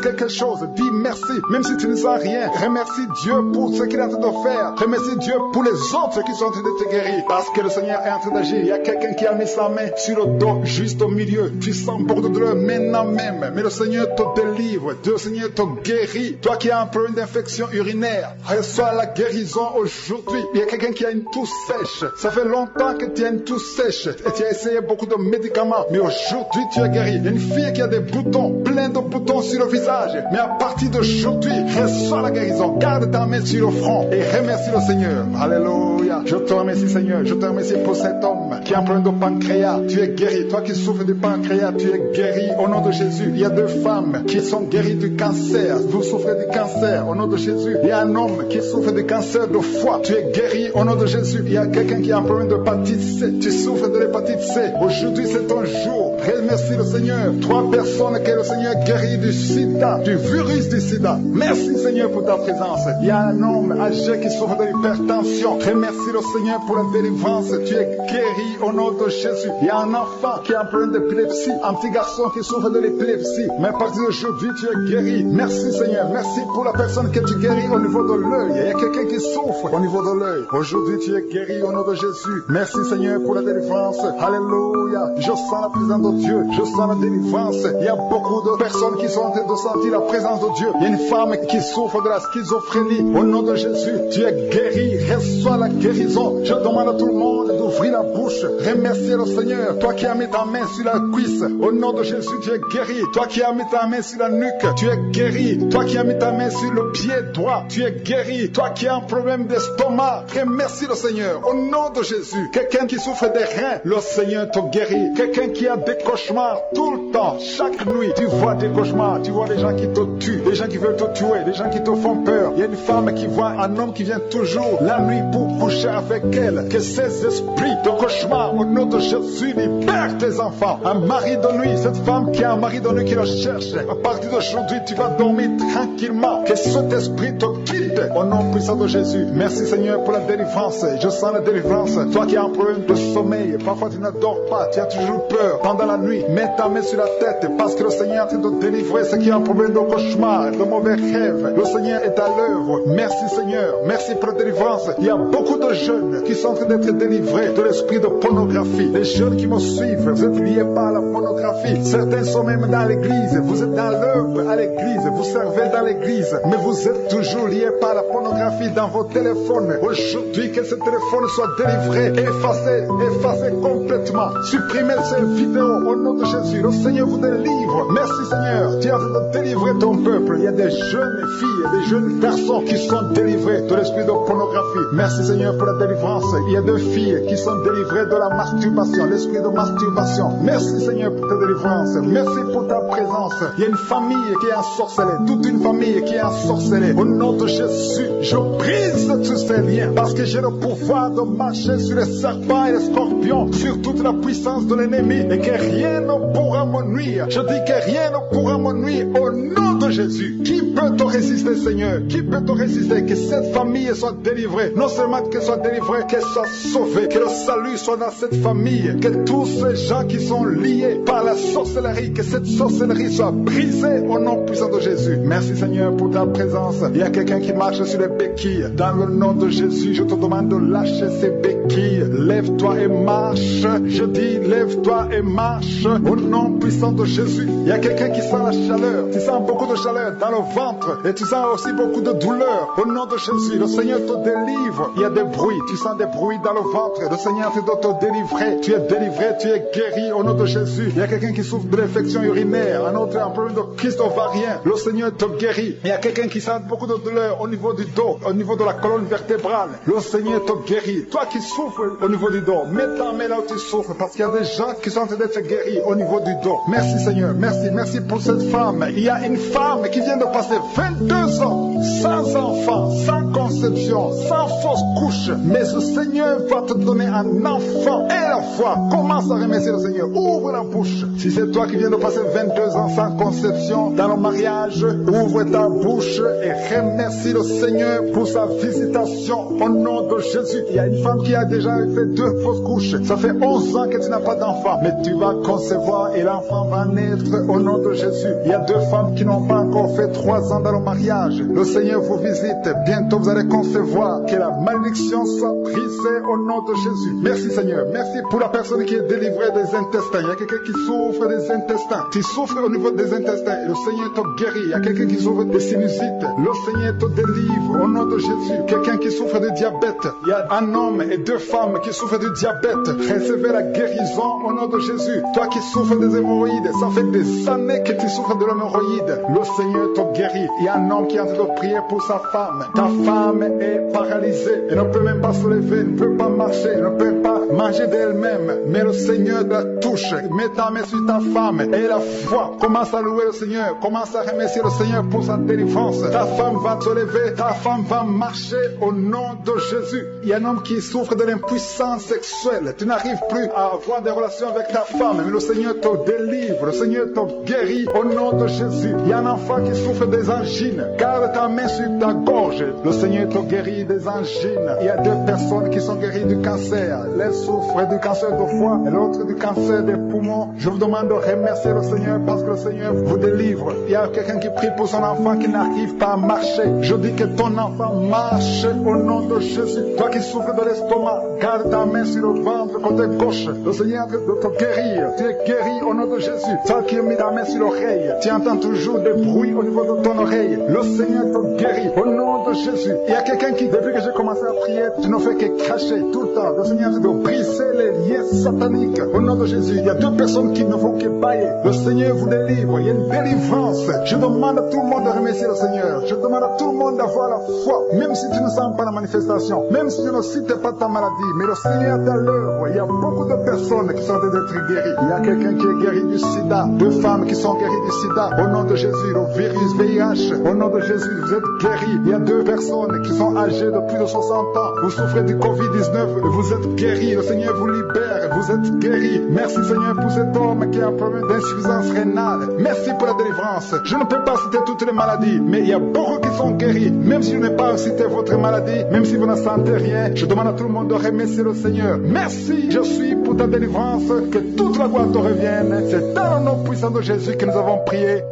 quelque chose. Dis merci. Même si tu ne sens rien, remercie Dieu pour ce qu'il est en train de faire. Remercie Dieu pour les autres qui sont en train de te guérir. Parce que le Seigneur est en train d'agir. Il y a quelqu'un qui a mis sa main sur le dos, juste au milieu. Tu sens beaucoup de douleur maintenant même. Mais le Seigneur te délivre. Le Seigneur te guérit. Toi qui as un problème d'infection urinaire, reçois la guérison aujourd'hui. Il y a quelqu'un qui a une toux sèche. Ça fait longtemps que tu as une toux sèche. Et tu as essayé beaucoup de médicaments. Mais aujourd'hui, tu es guéri. Il y a une fille qui a des boutons, plein de boutons sur le visage. Mais à partir d'aujourd'hui, reçois la guérison. Garde ta main sur le front et remercie le Seigneur. Alléluia. Je te remercie Seigneur. Je te remercie pour cet homme qui a un problème de pancréas. Tu es guéri. Toi qui souffres du pancréas, tu es guéri au nom de Jésus. Il y a 2 femmes qui sont guéries du cancer. Vous souffrez du cancer au nom de Jésus. Il y a un homme qui souffre du cancer de foie. Tu es guéri au nom de Jésus. Il y a quelqu'un qui a un problème de l'hépatite C. Tu souffres de l'hépatite C. Aujourd'hui c'est ton jour. Remercie le Seigneur. 3 personnes que le Seigneur guérit du sida, du virus du sida. Merci Seigneur pour ta présence. Il y a un homme âgé qui souffre de l'hypertension. Remercie le Seigneur pour la délivrance. Tu es guéri au nom de Jésus. Il y a un enfant qui a un problème d'épilepsie. Un petit garçon qui souffre de l'épilepsie. Mais à partir d'aujourd'hui, tu es guéri. Merci Seigneur. Merci pour la personne que tu guéris au niveau de l'œil. Il y a quelqu'un qui souffre au niveau de l'œil. Aujourd'hui, tu es guéri au nom de Jésus. Merci Seigneur pour la délivrance. Alléluia. Je sens la présence de Dieu. Je sens la délivrance. Il y a beaucoup de personnes qui sont en train de sentir la présence de Dieu. Il y a une femme qui souffre de la schizophrénie. Au nom de Jésus, tu es guéri. Reçois la guérison. Je demande à tout le monde d'ouvrir la bouche. Remercier le Seigneur. Toi qui as mis ta main sur la cuisse. Au nom de Jésus, tu es guéri. Toi qui as mis ta main sur la nuque. Tu es guéri. Toi qui as mis ta main sur le pied droit. Tu es guéri. Toi qui as un problème d'estomac. Remercie le Seigneur. Au nom de Jésus. Quelqu'un qui souffre des reins. Le Seigneur te guérit. Quelqu'un qui a des cauchemars tout le temps. Chaque nuit, tu vois des cauchemars. Tu vois des gens qui te tuent. Des gens qui veulent te tuer. Des gens qui te font peur. Il y a une femme qui voit un homme qui vient toujours la nuit pour coucher avec elle. Que ces esprits d'esprit de cauchemar. Au nom de Jésus, libère tes enfants. Un mari de nuit, cette femme qui a un mari de nuit qui le cherche, à partir d'aujourd'hui, tu vas dormir tranquillement. Que cet esprit te quitte au nom puissant de Jésus. Merci Seigneur pour la délivrance. Je sens la délivrance. Toi qui as un problème de sommeil, parfois tu ne dors pas, tu as toujours peur. Pendant la nuit, mets ta main sur la tête parce que le Seigneur est en train de délivrer ceux qui ont un problème de cauchemar, de mauvais rêves. Le Seigneur est à l'œuvre. Merci Seigneur. Merci pour la délivrance. Il y a beaucoup de jeunes qui sont en train d'être délivrés de l'esprit de pornographie. Les jeunes qui me suivent, vous êtes liés par la pornographie. Certains sont même dans l'église. Vous êtes dans l'œuvre à l'église. Vous servez dans l'église. Mais vous êtes toujours liés par la pornographie dans vos téléphones. Aujourd'hui, que ce téléphone soit délivré, effacé complètement. Supprimez ces vidéos au nom de Jésus. Le Seigneur vous délivre. Merci Seigneur. Tu es en train de délivrer ton peuple. Il y a des jeunes filles et des jeunes garçons qui sont délivrés de l'esprit de pornographie. Merci Seigneur pour la délivrance. Il y a deux filles qui sont délivrées de la masturbation, l'esprit de masturbation. Merci Seigneur pour ta délivrance. Merci pour ta présence. Il y a une famille qui est ensorcelée, toute une famille qui est ensorcelée. Au nom de Jésus, je brise tous ces liens parce que j'ai le pouvoir de marcher sur les serpents et les scorpions, sur toute la puissance de l'ennemi et que rien ne pourra me nuire. Je dis que rien ne pourra me nuire au nom de Jésus. Qui peut te résister Seigneur? Qui peut te résister? Que cette famille soit délivrée. Non seulement qu'elle soit délivrée, qu'elle soit sauvée. Que le salut soit dans cette famille. Que tous ces gens qui sont liés par la sorcellerie, que cette sorcellerie soit brisée au nom puissant de Jésus. Merci Seigneur pour ta présence. Il y a quelqu'un qui marche sur les béquilles. Dans le nom de Jésus, je te demande de lâcher ces béquilles. Lève-toi et marche. Je dis lève-toi et marche au nom puissant de Jésus. Il y a quelqu'un qui sent la chaleur. Tu sens beaucoup de chaleur dans le ventre et tu sens aussi beaucoup de douleur. Au nom de Jésus, le Seigneur te délivre. Il y a des bruits. Tu sens des bruits dans le ventre. Le Seigneur te doit te délivrer. Tu es délivré, tu es guéri au nom de Jésus. Il y a quelqu'un qui souffre de l'infection urinaire, un autre un problème de kyste ovarien. Le Seigneur te guérit. Il y a quelqu'un qui sent beaucoup de douleur au niveau du dos, au niveau de la colonne vertébrale. Le Seigneur te guérit. Toi qui souffres au niveau du dos, mets ta main là où tu souffres parce qu'il y a des gens qui sont en train d'être guéris au niveau du dos. Merci Seigneur, merci pour cette femme. Il y a une femme qui vient de passer 22 ans sans enfant, sans conception, sans fausse couche. Mais le Seigneur va te donner un enfant et la foi. Commence à remercier le Seigneur. Ouvre la bouche. Si c'est toi qui viens de passer 22 ans sans conception dans le mariage, ouvre ta bouche et remercie le Seigneur pour sa visitation au nom de Jésus. Il y a une femme qui a déjà fait 2 fausses couches. Ça fait 11 ans que tu n'as pas d'enfant. Mais tu vas concevoir et l'enfant va naître au nom de Jésus. Il y a 2 femmes qui n'ont pas encore fait 3 ans dans le mariage. Le Seigneur vous visite. Bientôt vous allez concevoir. Que la malédiction soit brisée au nom de Jésus. Merci Seigneur. Merci pour la personne qui est délivrée des intestins. Il y a quelqu'un qui souffre des intestins. Tu souffres au niveau des intestins. Le Seigneur te guérit. Il y a quelqu'un qui souffre des sinusites. Le Seigneur te délivre au nom de Jésus. Quelqu'un qui souffre de diabète. Il y a un homme et 2 femmes qui souffrent de diabète. Recevez la guérison au nom de Jésus. Toi qui souffres des hémorroïdes, ça fait des années que tu souffres de l'hémorroïde. Le Seigneur te guérit. Il y a un homme qui est en train de prier pour sa femme. Ta femme est paralysée. Elle ne peut même pas se lever, elle ne peut pas marcher, elle ne peut pas manger d'elle-même. Mais le Seigneur la touche. Mets ta main sur ta femme et la foi. Commence à louer le Seigneur. Commence à remercier le Seigneur pour sa délivrance. Ta femme va se lever. Ta femme va marcher au nom de Jésus. Il y a un homme qui souffre de l'impuissance sexuelle. Tu n'arrives plus à avoir des relations avec ta femme. Mais le Seigneur te délivre. Le Seigneur te guérit au nom de Jésus. Il y a un enfant qui souffre des angines. Garde ta main sur ta gorge. Le Seigneur te guérit des angines. Il y a 2 personnes qui sont guéries du cancer. L'un souffre du cancer de foie et l'autre du cancer des poumons. Je vous demande de remercier le Seigneur parce que le Seigneur vous délivre. Il y a quelqu'un qui prie pour son enfant qui n'arrive pas à marcher. Je dis que ton enfant marche au nom de Jésus. Toi qui souffres de l'estomac, garde ta main sur le ventre côté gauche. Le Seigneur est en train de te guérir. Tu es guéri au nom de Jésus. Toi qui as mis ta main sur l'oreille, tu entends toujours des bruits au niveau de ton oreille. Le Seigneur te guérit au nom de Jésus. Il y a quelqu'un qui, depuis que j'ai commencé à prier, tu ne fais que cracher tout le temps. Le Seigneur est de briser les liens sataniques au nom de Jésus. Il y a 2 personnes qui ne font que bailler. Le Seigneur vous délivre. Il y a une délivrance. Je demande à tout le monde de remercier le Seigneur. Je demande à tout le monde d'avoir la foi. Même si tu ne sens pas la manifestation. Même si tu ne cites pas ta maladie. Mais le Seigneur est à l'œuvre. Il y a beaucoup de personnes qui sont en train d'être guéries. Il y a quelqu'un qui est guéri du sida, deux femmes qui sont guéries du sida. Au nom de Jésus, le virus VIH, au nom de Jésus, vous êtes guéris. Il y a deux personnes qui sont âgées de plus de 60 ans. Vous souffrez du Covid-19, vous êtes guéris. Le Seigneur vous libère, vous êtes guéris. Merci Seigneur pour cet homme qui a un problème d'insuffisance rénale. Merci pour la délivrance. Je ne peux pas citer toutes les maladies, mais il y a beaucoup qui sont guéris. Même si je n'ai pas cité votre maladie, même si vous ne sentez rien, je demande à tout le monde de remercier le Seigneur. Merci, je suis pour ta délivrance. Que toute la gloire te revienne. C'est dans le nom puissant de Jésus que nous avons prié.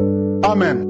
Amen.